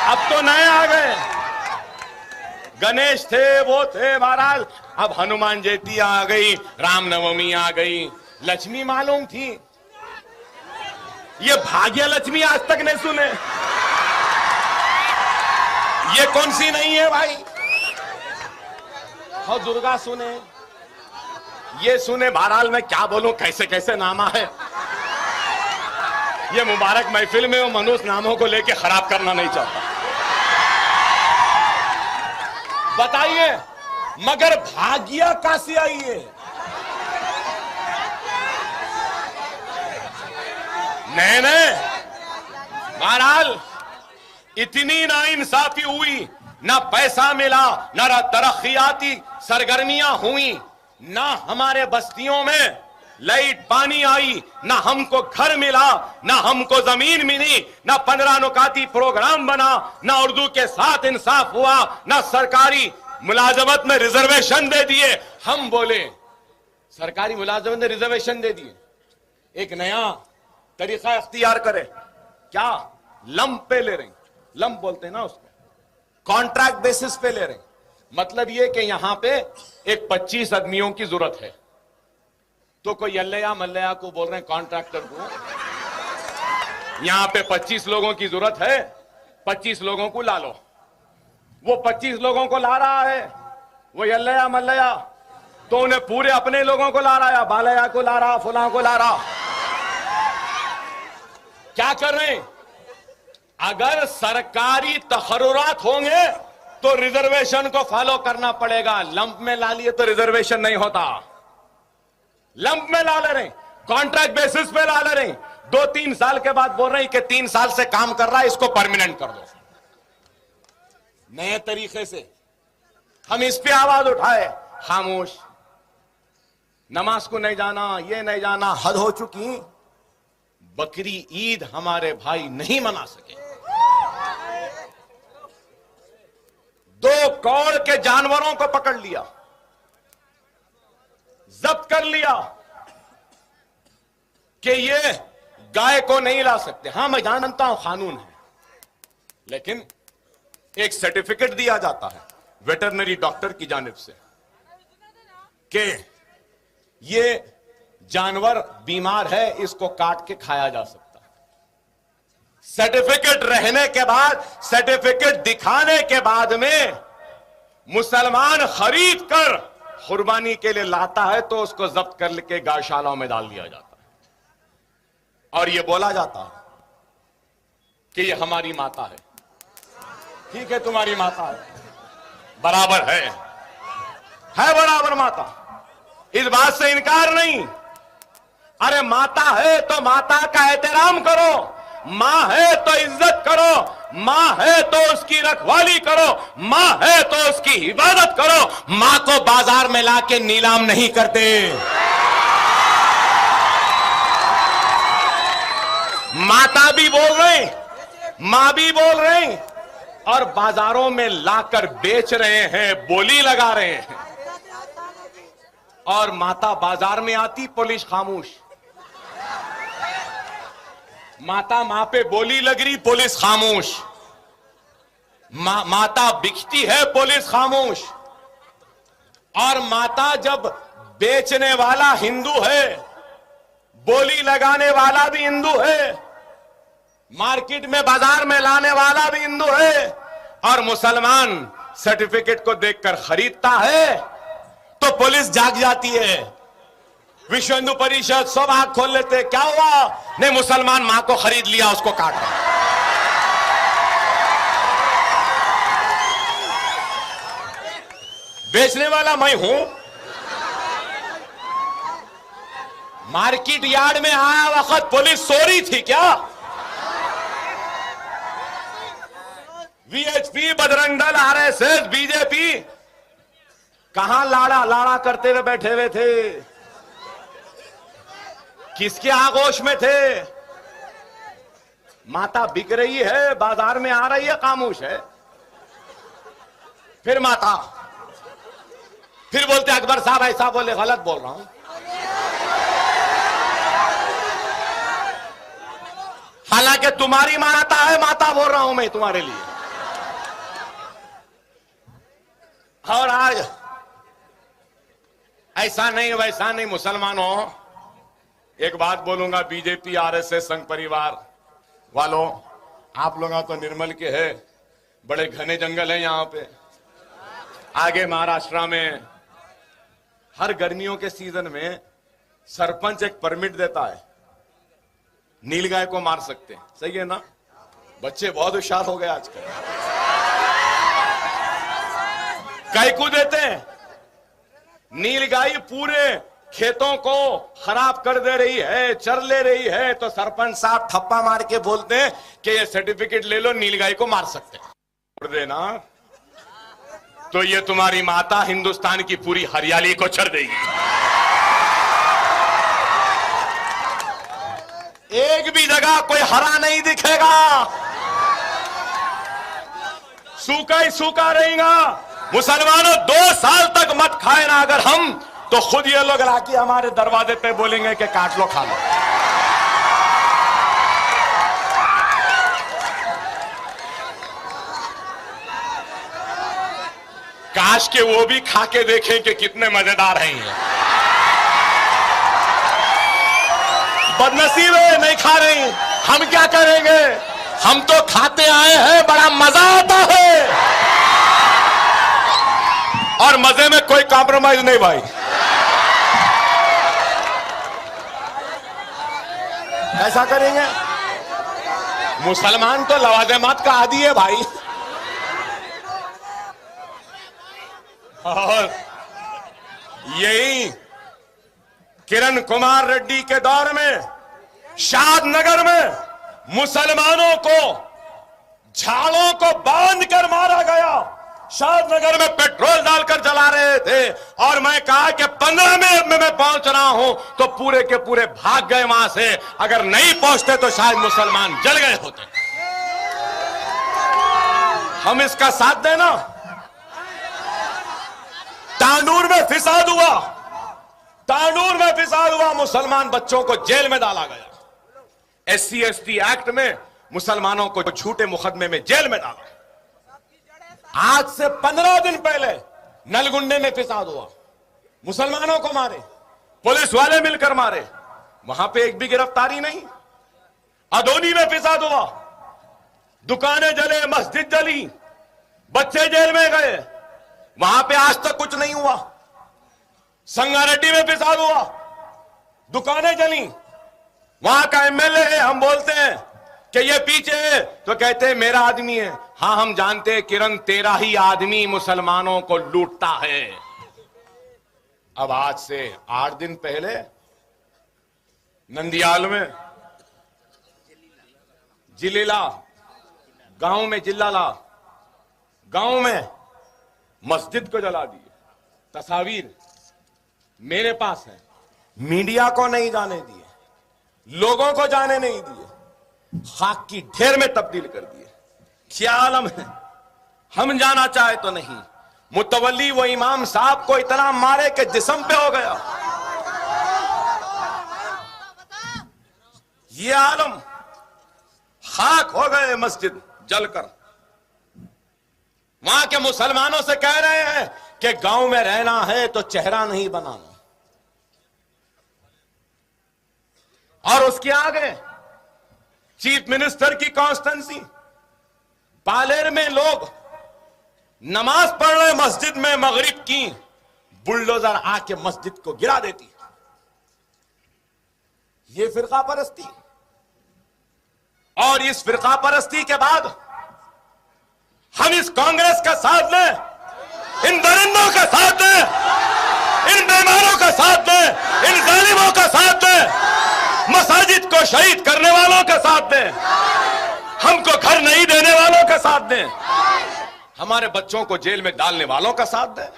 अब तो नए आ गए, गणेश थे, वो थे, महाराज अब हनुमान जयंती आ गई, रामनवमी आ गई, लक्ष्मी मालूम थी, ये भाग्य लक्ष्मी आज तक नहीं सुने। ये कौन सी नहीं है भाई? और दुर्गा सुने, ये सुने, बहरहाल मैं क्या बोलूं, कैसे कैसे नामा है। ये मुबारक महफिल में वो मनुष्य नामों को लेके खराब करना नहीं चाहता। बताइए, मगर भाग्य कैसी आई है? नहीं, बहरहाल इतनी नाइंसाफी हुई, ना पैसा मिला, ना तरक्कियाती सरगर्मियां हुई, ना हमारे बस्तियों में लाइट पानी आई, ना हमको घर मिला, ना हमको जमीन मिली, ना 15 नुकाती प्रोग्राम बना, ना उर्दू के साथ इंसाफ हुआ, ना सरकारी मुलाजमत में रिजर्वेशन दे दिए। हम बोले सरकारी मुलाजमत में रिजर्वेशन दे दिए, एक नया तरीका इख्तियार करे, क्या लंप पे ले रहे, लंप बोलते हैं ना उसको, कॉन्ट्रैक्ट बेसिस पे ले रहे। मतलब ये कि यहां पे एक 25 आदमियों की जरूरत है, तो कोई अल्लैया मल्लैया को बोल रहे हैं कॉन्ट्रैक्टर को, यहां पे 25 लोगों की जरूरत है, 25 लोगों को ला लो। वो 25 लोगों को ला रहा है, वो अल्लैया मल्लैया, तो उन्हें पूरे अपने लोगों को ला रहा है, बालैया को ला रहा, फुला को ला रहा। क्या कर रहे हैं? अगर सरकारी तकर्रुरात होंगे तो रिजर्वेशन को फॉलो करना पड़ेगा। लंप में ला लिए तो रिजर्वेशन नहीं होता। लंप में ला ले रहे, कॉन्ट्रैक्ट बेसिस पे ला ले रहे, 2-3 साल के बाद बोल रहे हैं कि 3 साल से काम कर रहा है, इसको परमानेंट कर दो। नए तरीके से हम इस पे आवाज उठाए, खामोश। नमाज को नहीं जाना, ये नहीं जाना, हद हो चुकी। बकरी ईद हमारे भाई नहीं मना सके। 2 करोड़ के जानवरों को पकड़ लिया, जब्त कर लिया कि ये गाय को नहीं ला सकते। हां, मैं जानता हूं कानून है, लेकिन एक सर्टिफिकेट दिया जाता है वेटरनरी डॉक्टर की जानिब से कि ये जानवर बीमार है, इसको काट के खाया जा सकता है। सर्टिफिकेट रहने के बाद, सर्टिफिकेट दिखाने के बाद में मुसलमान खरीद कर कुर्बानी के लिए लाता है तो उसको जब्त कर के गौशालाओं में डाल दिया जाता है और ये बोला जाता है कि ये हमारी माता है। ठीक है, तुम्हारी माता है, बराबर है बराबर माता, इस बात से इनकार नहीं। अरे माता है तो माता का एहतराम करो, मां है तो इज्जत करो, मां है तो उसकी रखवाली करो, मां है तो उसकी इबादत करो। मां को बाजार में लाके नीलाम नहीं करते। माता भी बोल रहे, मां भी बोल रहे, और बाजारों में लाकर बेच रहे हैं, बोली लगा रहे हैं। और माता बाजार में आती, पुलिस खामोश। माता मां पे बोली लग रही, पुलिस खामोश। माता बिकती है, पुलिस खामोश। और माता जब बेचने वाला हिंदू है, बोली लगाने वाला भी हिंदू है, मार्केट में बाजार में लाने वाला भी हिंदू है, और मुसलमान सर्टिफिकेट को देखकर खरीदता है तो पुलिस जाग जाती है। विश्व हिंदू परिषद सब आंख खोल लेते, क्या हुआ? नहीं, मुसलमान मां को खरीद लिया, उसको काट रहा। बेचने वाला मैं हूं। मार्केट यार्ड में आया वक्त पुलिस सो रही थी क्या? VHP, Bajrang Dal, RSS, BJP कहां लाड़ा करते हुए बैठे हुए थे? किसके आगोश में थे? माता बिक रही है, बाजार में आ रही है, खामोश है। फिर माता, फिर बोलते अकबर साहब ऐसा बोले, गलत बोल रहा हूं। हालांकि तुम्हारी माता है, माता बोल रहा हूं मैं तुम्हारे लिए। और आज ऐसा नहीं वैसा नहीं, मुसलमानों, एक बात बोलूंगा, बीजेपी, आरएसएस, संघ परिवार वालों, आप लोग तो निर्मल के हैं, बड़े घने जंगल हैं यहां पे। आगे महाराष्ट्र में हर गर्मियों के सीजन में सरपंच एक परमिट देता है, नीलगाय को मार सकते हैं। सही है ना? बच्चे बहुत होशियार हो गए आजकल। गाय को देते हैं, नीलगाय पूरे खेतों को खराब कर दे रही है, चर ले रही है, तो सरपंच साहब थप्पा मार के बोलते हैं कि ये सर्टिफिकेट ले लो, नीलगाय को मार सकते हैं। छोड़ देना तो ये तुम्हारी माता हिंदुस्तान की पूरी हरियाली को चर देगी। एक भी जगह कोई हरा नहीं दिखेगा, सूखा ही सूखा रहेगा। मुसलमानों, 2 साल तक मत खाए ना अगर हम, तो खुद ये लोग लाके हमारे दरवाजे पे बोलेंगे कि काट लो, खा लो। काश के वो भी खा के देखें कि कितने मजेदार हैं ये। बदनसीब है, नहीं खा रही, हम क्या करेंगे? हम तो खाते आए हैं, बड़ा मजा आता है, और मजे में कोई कॉम्प्रोमाइज नहीं भाई। ऐसा करेंगे? मुसलमान तो लवाजमात का आदी है भाई। और यही किरण कुमार रेड्डी के दौर में शादनगर में मुसलमानों को झाड़ों को बांध कर मारा गया। शादनगर में पेट्रोल डालकर जला रहे थे और मैं कहा कि 15 मिनट में मैं पहुंच रहा हूं, तो पूरे के पूरे भाग गए वहां से। अगर नहीं पहुंचते तो शायद मुसलमान जल गए होते। हम इसका साथ देना। तांडूर में फिसाद हुआ, तांडूर में फिसाद हुआ, मुसलमान बच्चों को जेल में डाला गया। SC ST एक्ट में मुसलमानों को झूठे मुकदमे में जेल में डाला। आज से 15 दिन पहले नलगुंडे में फिसाद हुआ, मुसलमानों को मारे, पुलिस वाले मिलकर मारे, वहां पे एक भी गिरफ्तारी नहीं। अदोनी में फिसाद हुआ, दुकानें जले, मस्जिद जली, बच्चे जेल में गए, वहां पे आज तक कुछ नहीं हुआ। संगारेड्डी में फिसाद हुआ, दुकानें जली, वहां का MLA है, हम बोलते हैं कि ये पीछे है, तो कहते हैं मेरा आदमी है। हां, हम जानते हैं किरण तेरा ही आदमी मुसलमानों को लूटता है। अब आज से 8 दिन पहले नंदियाल में जिलेला गांव में, जिल्लाला गांव में मस्जिद को जला दिए। तस्वीर मेरे पास है, मीडिया को नहीं जाने दिए, लोगों को जाने नहीं दिए, खाक की ढेर में तब्दील कर दिए। क्या आलम है, हम जाना चाहे तो नहीं। मुतवल्ली वो इमाम साहब को इतना मारे कि जिस्म पे हो गया। ये आलम, खाक हो गए मस्जिद जलकर। वहां के मुसलमानों से कह रहे हैं कि गांव में रहना है तो चेहरा नहीं बनाना। और उसके आगे चीफ मिनिस्टर की कॉन्स्टेंसी, पालेर में लोग नमाज पढ़ रहे मस्जिद में मगरिब की, बुलडोजर आके मस्जिद को गिरा देती। ये फिरका परस्ती। और इस फिरका परस्ती के बाद हम इस कांग्रेस का साथ दें, इन दरिंदों का साथ दें, इन बेईमानों का साथ दें, इन जालिमों का साथ दें, मसाजिद को शहीद करने वालों का साथ दें, हमको घर नहीं देने वालों का साथ दें, हमारे बच्चों को जेल में डालने वालों का साथ दें।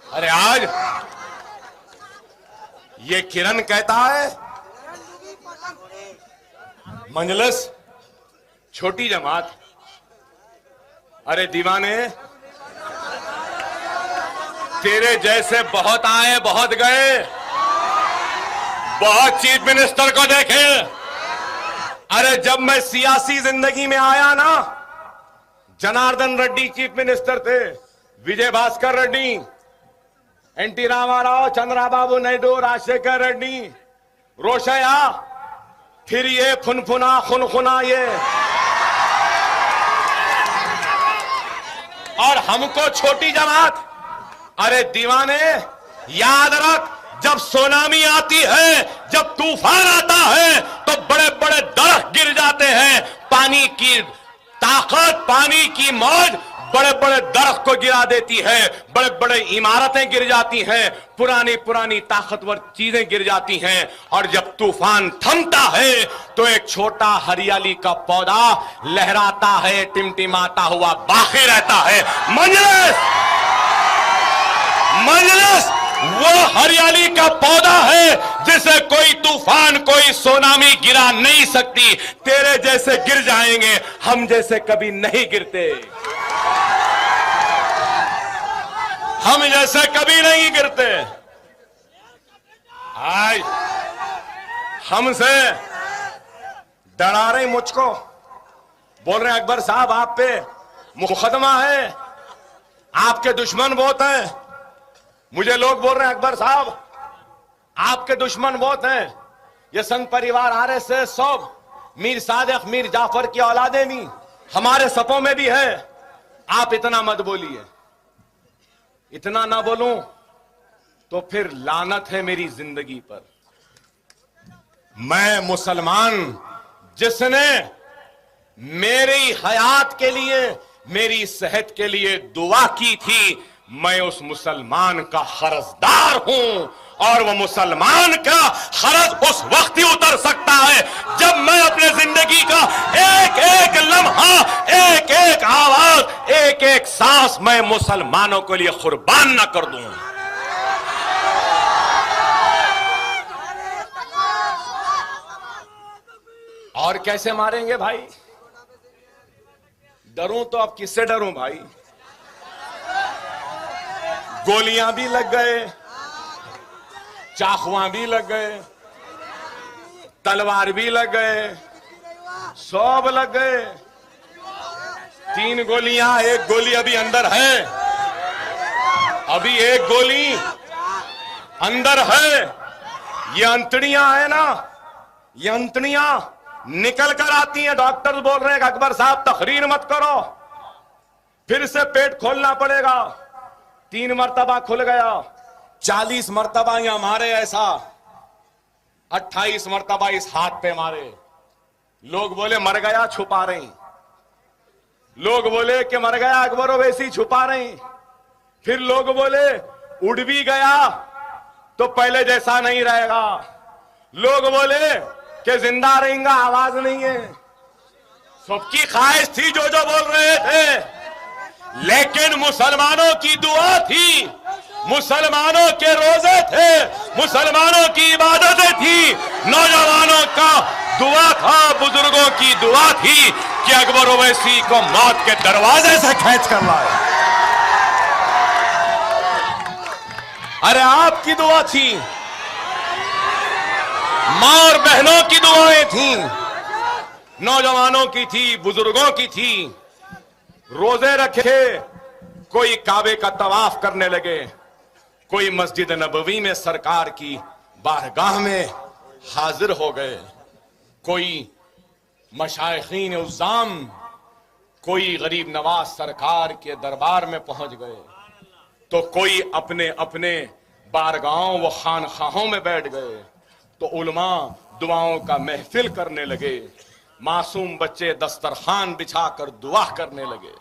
अरे आज ये किरण कहता है मंजलिस छोटी जमात। अरे दीवाने, तेरे जैसे बहुत आए बहुत गए, बहुत चीफ मिनिस्टर को देखे। अरे जब मैं सियासी जिंदगी में आया ना, जनार्दन रेड्डी चीफ मिनिस्टर थे, विजय भास्कर रेड्डी, NT रामाराव, चंद्राबाबू नायडू, राजशेखर रेड्डी, रोशया, फिर ये फुनफुना खुनखुना ये, और हमको छोटी जमात। अरे दीवाने, याद रख, जब सुनामी आती है, जब तूफान आता है, तो बड़े बड़े दरख्त गिर जाते हैं। पानी की ताकत, पानी की मौज बड़े बड़े दरख्त को गिरा देती है, बड़े बड़े इमारतें गिर जाती हैं, पुरानी पुरानी ताकतवर चीजें गिर जाती हैं। और जब तूफान थमता है तो एक छोटा हरियाली का पौधा लहराता है, टिमटिमाता हुआ बाकी रहता है। मंजलिस, मंजलिस वो हरियाली का पौधा है जिसे कोई तूफान, कोई सुनामी गिरा नहीं सकती। तेरे जैसे गिर जाएंगे, हम जैसे कभी नहीं गिरते, हम जैसे कभी नहीं गिरते। आज हमसे डरा रहे मुझको, बोल रहे अकबर साहब आप पे मुकदमा है, आपके दुश्मन बहुत हैं। मुझे लोग बोल रहे हैं अकबर साहब आपके दुश्मन बहुत हैं, ये संघ परिवार RSS सब मीर सादिक, मीर जाफर की औलादे भी हमारे सपों में भी है। आप इतना मत बोलिए, इतना ना बोलूं तो फिर लानत है मेरी जिंदगी पर। मैं मुसलमान जिसने मेरी हयात के लिए, मेरी सेहत के लिए दुआ की थी। मैं उस मुसलमान का कर्जदार हूं और वो मुसलमान का कर्ज उस वक्त ही उतर सकता है जब मैं अपने जिंदगी का एक एक लम्हा, एक एक आवाज, एक एक सांस मैं मुसलमानों के लिए कुर्बान न कर दूं। और कैसे मारेंगे भाई? डरूं तो अब किससे डरूं भाई? गोलियां भी लग गए, चाकुआं भी लग गए, तलवार भी लग गए, सब लग गए। 3 गोलियां, 1 गोली अभी अंदर है, अभी 1 गोली अंदर है। ये अंतड़ियां है ना, ये अंतड़ियां निकल कर आती हैं। डॉक्टर बोल रहे हैं कि अकबर साहब तकरीर मत करो, फिर से पेट खोलना पड़ेगा। 3 मरतबा खुल गया, 40 मरतबा यहां मारे ऐसा, 28 मरतबा इस हाथ पे मारे। लोग बोले मर गया, छुपा रही। लोग बोले कि मर गया अकबर ओवैसी, छुपा रही। फिर लोग बोले उड़ भी गया तो पहले जैसा नहीं रहेगा। लोग बोले कि जिंदा रहेगा, आवाज नहीं है। सबकी ख्वाहिश थी जो जो बोल रहे थे, लेकिन मुसलमानों की दुआ थी, मुसलमानों के रोजे थे, मुसलमानों की इबादतें थी, नौजवानों का दुआ था, बुजुर्गों की दुआ थी कि अकबर ओवैसी को मौत के दरवाजे से खींच कर लाए। अरे आपकी दुआ थी, मां और बहनों की दुआएं थी, नौजवानों की थी, बुजुर्गों की थी। रोजे रखे, कोई काबे का तवाफ करने लगे, कोई मस्जिद नबवी में सरकार की बारगाह में हाजिर हो गए, कोई मशाइखीन उज़्ज़ाम, कोई गरीब नवाज सरकार के दरबार में पहुंच गए, तो कोई अपने अपने बारगाहों व खानखाहों में बैठ गए, तो उलमा दुआओं का महफिल करने लगे। मासूम बच्चे दस्तरखान बिछाकर दुआ करने लगे।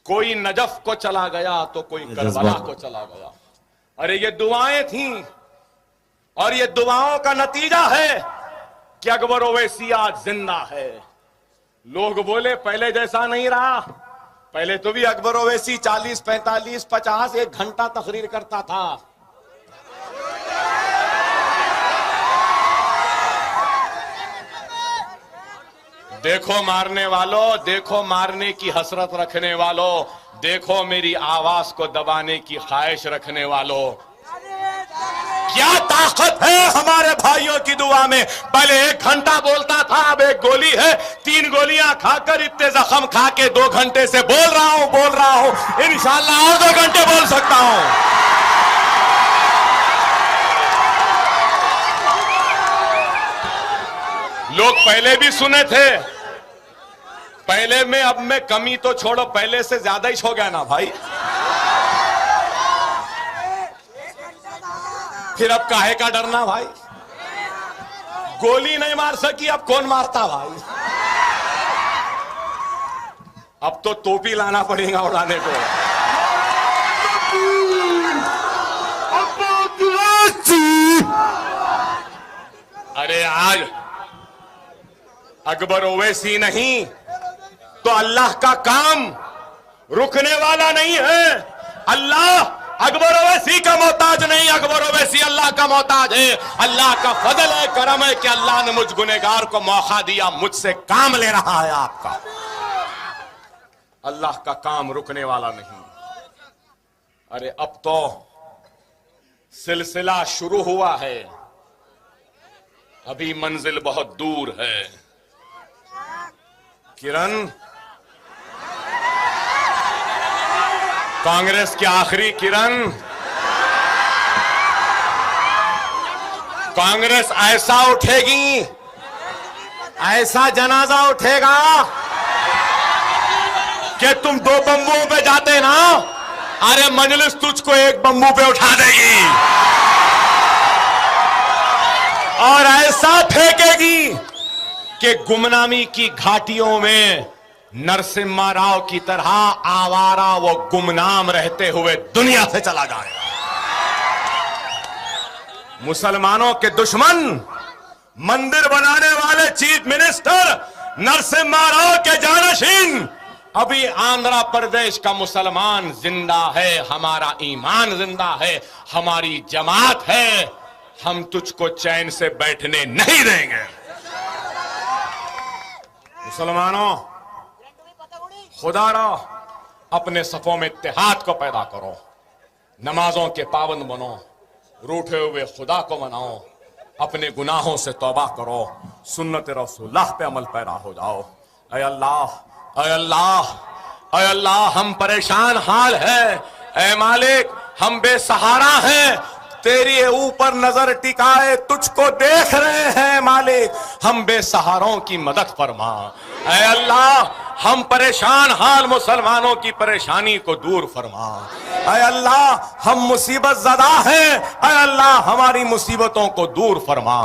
कोई नजफ को चला गया तो कोई करबला को चला गया। अरे ये दुआएं थीं और ये दुआओं का नतीजा है कि अकबर ओवैसी आज जिंदा है। लोग बोले पहले जैसा नहीं रहा, पहले तो भी अकबर ओवैसी 40, 45, 50 1 घंटा तकरीर करता था। देखो मारने वालों, देखो मारने की हसरत रखने वालों, देखो मेरी आवाज को दबाने की ख्वाहिश रखने वालों, क्या ताकत है हमारे भाइयों की दुआ में। पहले 1 घंटा बोलता था, अब 1 गोली है। 3 गोलियां खाकर इतने जख्म खा के 2 घंटे से बोल रहा हूं। इंशाअल्लाह और 2 घंटे बोल सकता हूं। लोग पहले भी सुने थे, पहले में अब में कमी तो छोड़ो, पहले से ज्यादा ही हो गया ना भाई। फिर अब काहे का डरना भाई? गोली नहीं मार सकी, अब कौन मारता भाई? अब तो टोपी लाना पड़ेगा उड़ाने को। अरे आज अकबर ओवैसी नहीं तो अल्लाह का काम रुकने वाला नहीं है। अल्लाह अकबर ओवैसी का मोहताज नहीं, अकबर ओवैसी अल्लाह का मोहताज है। अल्लाह का फजल है, करम है कि अल्लाह ने मुझ गुनहगार को मौका दिया, मुझसे काम ले रहा है आपका। अल्लाह का काम रुकने वाला नहीं। अरे अब तो सिलसिला शुरू हुआ है, अभी मंजिल बहुत दूर है। किरण, कांग्रेस की आखिरी किरण, कांग्रेस ऐसा उठेगी, ऐसा जनाजा उठेगा कि तुम 2 बम्बुओं पे जाते ना, अरे मजलिस तुझको 1 बम्बू पे उठा देगी और ऐसा फेंकेगी कि गुमनामी की घाटियों में नरसिम्हा राव की तरह आवारा वो गुमनाम रहते हुए दुनिया से चला जाएगा। मुसलमानों के दुश्मन, मंदिर बनाने वाले चीफ मिनिस्टर नरसिम्हा राव के जानशीन, अभी आंध्र प्रदेश का मुसलमान जिंदा है, हमारा ईमान जिंदा है, हमारी जमात है, हम तुझको चैन से बैठने नहीं देंगे। मुसलमानों, खुदा रा अपने सफों में इत्तेहाद को पैदा करो, नमाजों के पाबंद बनो, रूठे हुए खुदा को मनाओ, अपने गुनाहों से तौबा करो, सुन्नत रसूलुल्लाह पे अमल पैरा हो जाओ। ऐ अल्लाह, ऐ अल्लाह, ऐ अल्लाह, हम परेशान हाल है। ऐ मालिक, हम बेसहारा हैं, तेरी ऊपर नजर टिकाए तुझको देख रहे हैं मालिक, हम बेसहारों की मदद फरमा। ऐ अल्लाह, हम परेशान हाल मुसलमानों की परेशानी को दूर फरमा। ऐ अल्लाह, हम मुसीबत ज़दा हैं, ऐ अल्लाह हमारी मुसीबतों को दूर फरमा।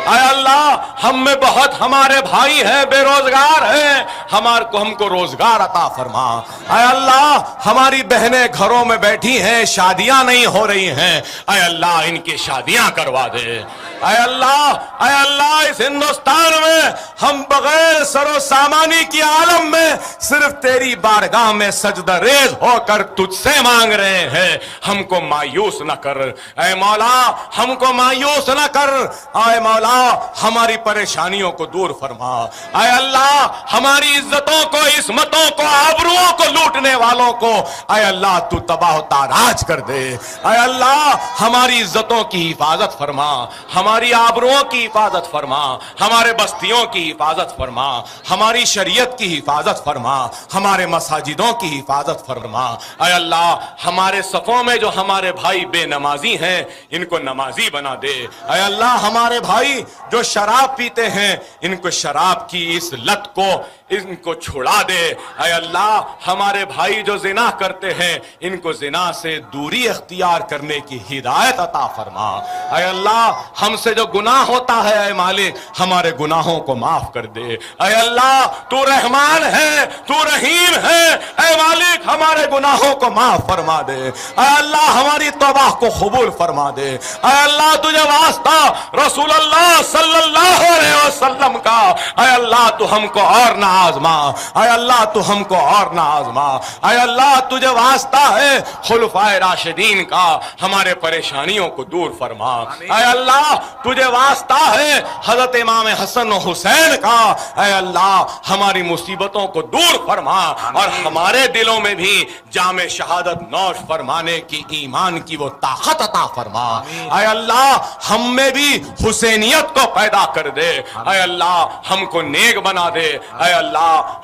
ऐ अल्लाह, हम में बहुत हमारे भाई हैं, बेरोजगार हैं, हमको रोजगार अता फरमा। ऐ अल्लाह, हमारी बहनें घरों में बैठी हैं, शादियां नहीं हो रही हैं, ऐ अल्लाह इनकी शादियां करवा दे। ऐ अल्लाह, ऐ अल्लाह, इस हिंदुस्तान में हम बगैर सरो सामानी की आलम में सिर्फ तेरी बारगाह में सजदा रेज होकर तुझसे मांग रहे हैं, हमको मायूस न कर। ऐ मौला, हमको मायूस न कर। ऐ मौला, हमारी परेशानियों को दूर फरमा। ऐ अल्लाह, हमारी इज्जतों को, इस्मतों को, आबरूओं को लूटने वालों को ऐ अल्लाह तू तबाह ताराज कर दे। ऐ अल्लाह, हमारी इज्जतों की हिफाजत फरमा, हमारी आबरूओं की हिफाजत फरमा, हमारे बस्तियों की हिफाजत फरमा, हमारी शरीयत की हिफाजत फरमा, हमारे मसाजिदों की हिफाजत फरमा। ऐ अल्लाह, हमारे सफों में जो हमारे भाई बेनमाजी हैं, इनको नमाजी बना दे। ऐ अल्लाह, हमारे भाई जो शराब पीते हैं, इनको शराब की इस लत को इनको छुड़ा दे। ऐ अल्लाह, हमारे भाई जो जिना करते हैं, इनको जिना से दूरी इख्तियार करने की हिदायत अता फरमा। ऐ अल्लाह, हमसे जो गुनाह होता है, ऐ मालिक हमारे गुनाहों को माफ कर दे। ऐ अल्लाह, तू रहमान है, तू रहीम है, ऐ मालिक हमारे गुनाहों को माफ फरमा दे। ऐ अल्लाह, हमारी तौबा को कबूल फरमा दे। ऐ अल्लाह, तुझे वास्ता रसूलुल्लाह सल्लल्लाहु अलैहि वसल्लम का, ऐ अल्लाह तू हमको और ना आजमा। ऐ अल्लाह, तू हमको और ना आजमा। ऐ अल्लाह, तुझे वास्ता है खुलफाए राशिदीन का, हमारे परेशानियों को दूर फरमा। ऐ अल्लाह, तुझे वास्ता है हजरत इमाम हसन और हुसैन का, ऐ अल्लाह हमारी मुसीबतों को दूर फरमा और हमारे दिलों में भी जामे शहादत नौश फरमाने की, ईमान की वो ताकत अता फरमा। ऐ अल्लाह, हम में भी हुसैनियत को पैदा कर दे। ऐ अल्लाह, हमको नेक बना दे। ऐ अल्लाह,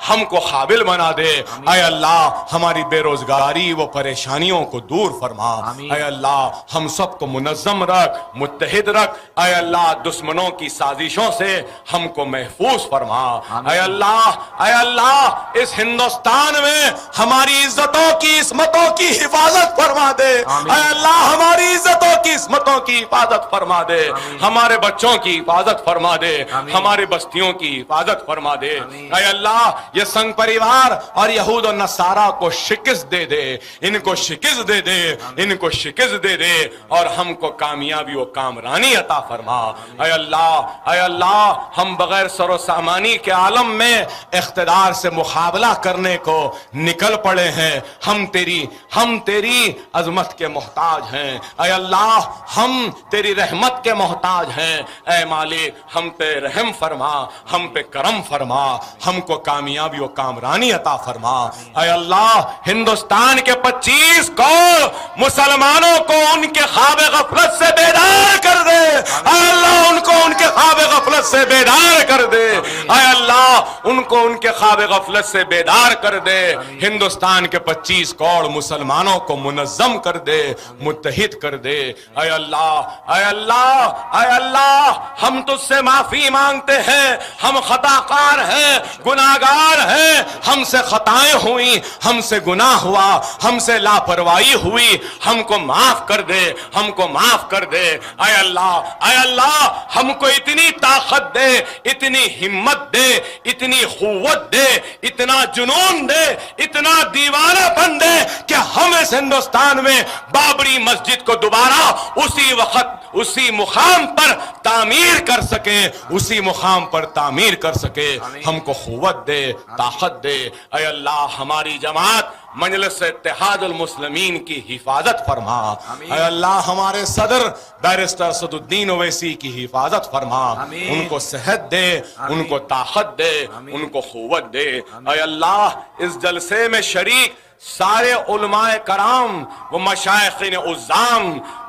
हमको काबिल बना दे। ऐ अल्लाह, हमारी बेरोजगारी वो परेशानियों को दूर फरमा। ऐ अल्लाह, हम सबको मुनज़्ज़म रख, मुत्तहिद रख। ऐ अल्लाह, दुश्मनों की साजिशों से हमको महफूज फरमा। ऐ अल्लाह, ऐ अल्लाह, इस हिंदुस्तान में हमारी इज्जतों की, इस्मतों की हिफाजत फरमा दे। ऐ अल्लाह, हमारी इज्जतों की, इस्मतों की हिफाजत फरमा दे, हमारे बच्चों की हिफाजत फरमा दे, हमारी बस्तियों की हिफाजत फरमा दे। ऐ अल्लाह, ये संघ परिवार और यहूद और नसारा को शिकस्त दे दे, इनको शिकस्त दे दे, इनको शिकस्त दे दे और हमको कामयाबी और कामरानी अता फरमा। ऐ अल्लाह, ऐ अल्लाह, हम बगैर सरो सामानी के आलम में इख्तिदार से मुकाबला करने को निकल पड़े हैं। हम तेरी अजमत के मोहताज हैं। ऐ अल्लाह, हम तेरी रहमत के मोहताज हैं। ऐ मालिक, हम पे रहम फरमा, हम पे करम फरमा, हमको कामयाबी और कामरानी अता फरमा। ऐ अल्लाह, हिंदुस्तान के 25 करोड़ मुसलमानों को उनके ख्वाब गफलत से बेदार कर दे। ऐ अल्लाह, उनको उनके ख्वाब गफलत से बेदार कर दे। ऐ अल्लाह, उनको उनके ख्वाब गफलत से बेदार कर दे। हिंदुस्तान के 25 करोड़ मुसलमानों को मुनज़्ज़म कर दे, मुत्तहिद कर दे। ऐ अल्लाह, ऐ अल्लाह, ऐ अल्लाह, हम तुझसे माफी मांगते हैं, हम खताकार हैं, गुनाहगार हैं, हमसे खताएं हुई, हमसे गुनाह हुआ, हमसे लापरवाही हुई, हमको माफ कर दे, हमको माफ कर दे। ऐ अल्लाह, ऐ अल्लाह, हमको इतनी ताकत दे, इतनी हिम्मत दे, इतनी कुव्वत दे, इतना जुनून दे, इतना दीवानापन दे कि हम इस हिंदुस्तान में बाबरी मस्जिद को दोबारा उसी वक्त उसी मुकाम पर तामीर कर सके, उसी मुकाम पर तामीर कर सके। हमको कुव्वत दे, ताकत दे। ऐ अल्लाह हमारी जमात मजलिस इत्तेहादुल मुस्लिमीन की हिफाजत फरमा। ऐ अल्लाह हमारे सदर बैरिस्टर सदुद्दीन ओवैसी की हिफाजत फरमा। उनको सेहत दे, उनको ताकत दे, उनको कुव्वत दे। ऐ अल्लाह इस जलसे में शरीक सारे उलमाए कराम व मशाइखीन उज़्ज़ाम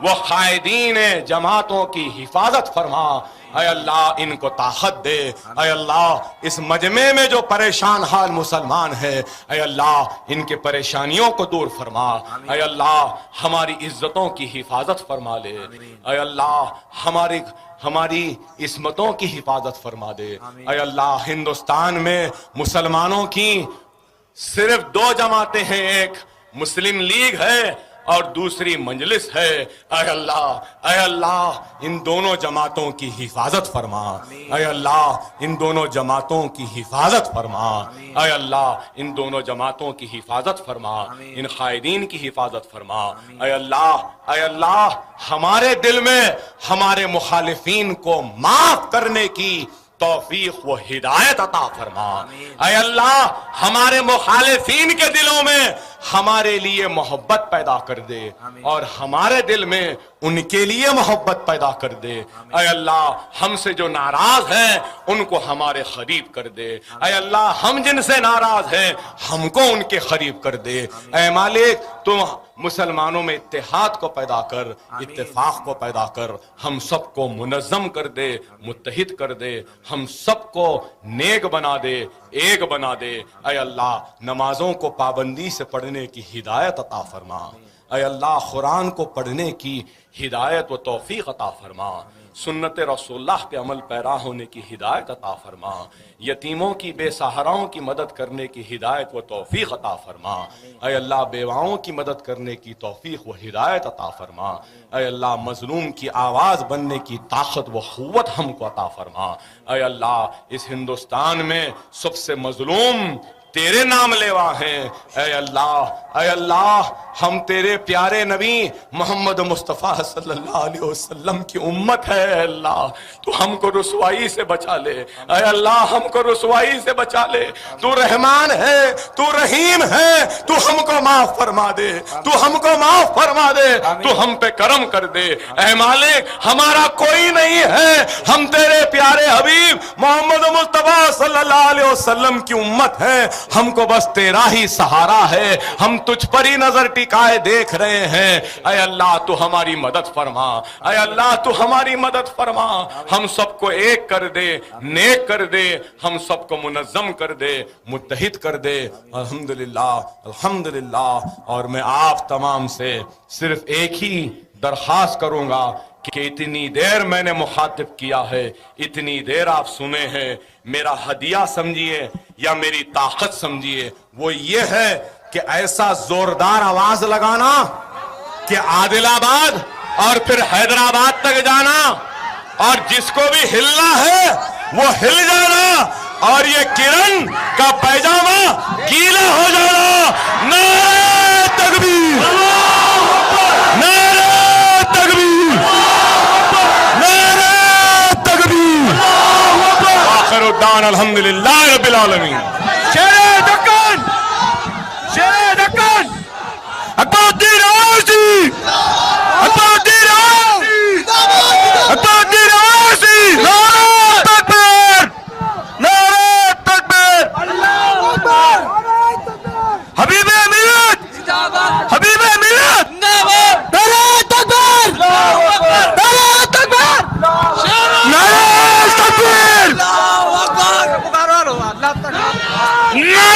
व कायदीन जमातों की हिफाजत फरमा। ऐ अल्लाह इनको ताकत दे। ऐ अल्लाह इस मजमे में जो परेशान हाल मुसलमान है, ऐ अल्लाह इनके परेशानियों को दूर फरमा। ऐ अल्लाह हमारी इज्जतों की हिफाजत फरमा ले। ऐ अल्लाह हमारी इस्मतों की हिफाजत फरमा दे। ऐ अल्लाह हिंदुस्तान में मुसलमानों की सिर्फ दो जमातें हैं, एक मुस्लिम लीग है और दूसरी मजलिस है। ऐ अल्लाह इन दोनों जमातों की हिफाजत फरमा। ऐ अल्लाह इन दोनों जमातों की हिफाजत फरमा। ऐ अल्लाह इन दोनों जमातों की हिफाजत फरमा, इन कायदीन की हिफाजत फरमा। ऐ अल्लाह हमारे दिल में हमारे मुखालिफीन को माफ करने की तौफीक व हिदायत अता फरमा। ऐ अल्लाह हमारे मुखालिफीन के दिलों में हमारे लिए मोहब्बत पैदा कर दे और हमारे दिल में उनके लिए मोहब्बत पैदा कर दे। ऐ अल्लाह हमसे जो नाराज हैं उनको हमारे करीब कर दे। ऐ अल्लाह हम जिनसे नाराज हैं हमको उनके करीब कर दे। ऐ मालिक तुम मुसलमानों में इत्तेहाद को पैदा कर, इत्तेफाक को पैदा कर, हम सबको मुनज़्ज़म कर दे, मुत्तहिद कर दे, हम सबको नेक बना दे, एक बना दे। ऐ अल्लाह नमाजों को पाबंदी से पढ़ने की हिदायत अता फरमा। ऐ अल्लाह कुरान को पढ़ने की हिदायत व तौफीक अता फरमा। सुन्नत रसूलुल्लाह के अमल पैरा होने की हिदायत अता फरमा। यतीमों की बेसहाराओं की मदद करने की हिदायत व तौफीक अता फरमा। ऐ अल्लाह बेवाओं की मदद करने की तौफीक व हिदायत अता फरमा। ऐ अल्लाह मजलूम की आवाज़ बनने की ताकत व क़ुव्वत हमको अता फरमा। ऐ अल्लाह इस हिंदुस्तान में सबसे मजलूम तेरे नाम लेवा हैं। ऐ अल्लाह हम तेरे प्यारे नबी मोहम्मद मुस्तफ़ा सल्लल्लाहु अलैहि वसल्लम की उम्मत है। अल्लाह तू हमको रुसवाई से बचा ले। ऐ अल्लाह हमको रुसवाई से बचा ले। तू रहमान है, तू रहीम है, तू हमको माफ फरमा दे, तू हमको माफ फरमा दे, तू हम पे करम कर दे। ऐ मालिक हमारा कोई नहीं है, हम तेरे प्यारे हबीब मोहम्मद मुस्तफ़ा सल्लल्लाहु अलैहि वसल्लम की उम्मत है। हमको बस तेरा ही सहारा है, हम तुझ पर ही नजर टिकाए देख रहे हैं। ऐ अल्लाह तू हमारी मदद फरमा। ऐ अल्लाह तू हमारी मदद फरमा। हम सबको एक कर दे, नेक कर दे, हम सबको मुनज़्ज़म कर दे, मुत्तहिद कर दे। अल्हम्दुलिल्लाह अल्हम्दुलिल्लाह। और मैं आप तमाम से सिर्फ एक ही दरख्वास्त करूंगा कि इतनी देर मैंने मुखातिब किया है, इतनी देर आप सुने हैं, मेरा हदिया समझिए या मेरी ताकत समझिए, वो ये है कि ऐसा जोरदार आवाज लगाना कि आदिलाबाद और फिर हैदराबाद तक जाना और जिसको भी हिलना है वो हिल जाना और ये किरण का पैजामा गीला हो जाना। नारे तकबीर, नारे तकबीर, नारे तकबीर। आखिरुद्दान अल्हम्दुलिल्लाह रब्बिल आलमीन। शेरे दक्कन, शेरे दक्कन, अकबरुद्दीन ओवैसी, अकबरुद्दीन ओवैसी, अकबरुद्दीन ओवैसी। नारे तकबीर, नारे तकबीर, अल्लाहू अकबर। हबीबे मिल्लत जिंदाबाद, हबीबे मिल्लत जिंदाबाद। नारे तकबीर, अल्लाहू अकबर, नारे तकबीर, नारे तकबीर, अल्लाहू अकबर। नारे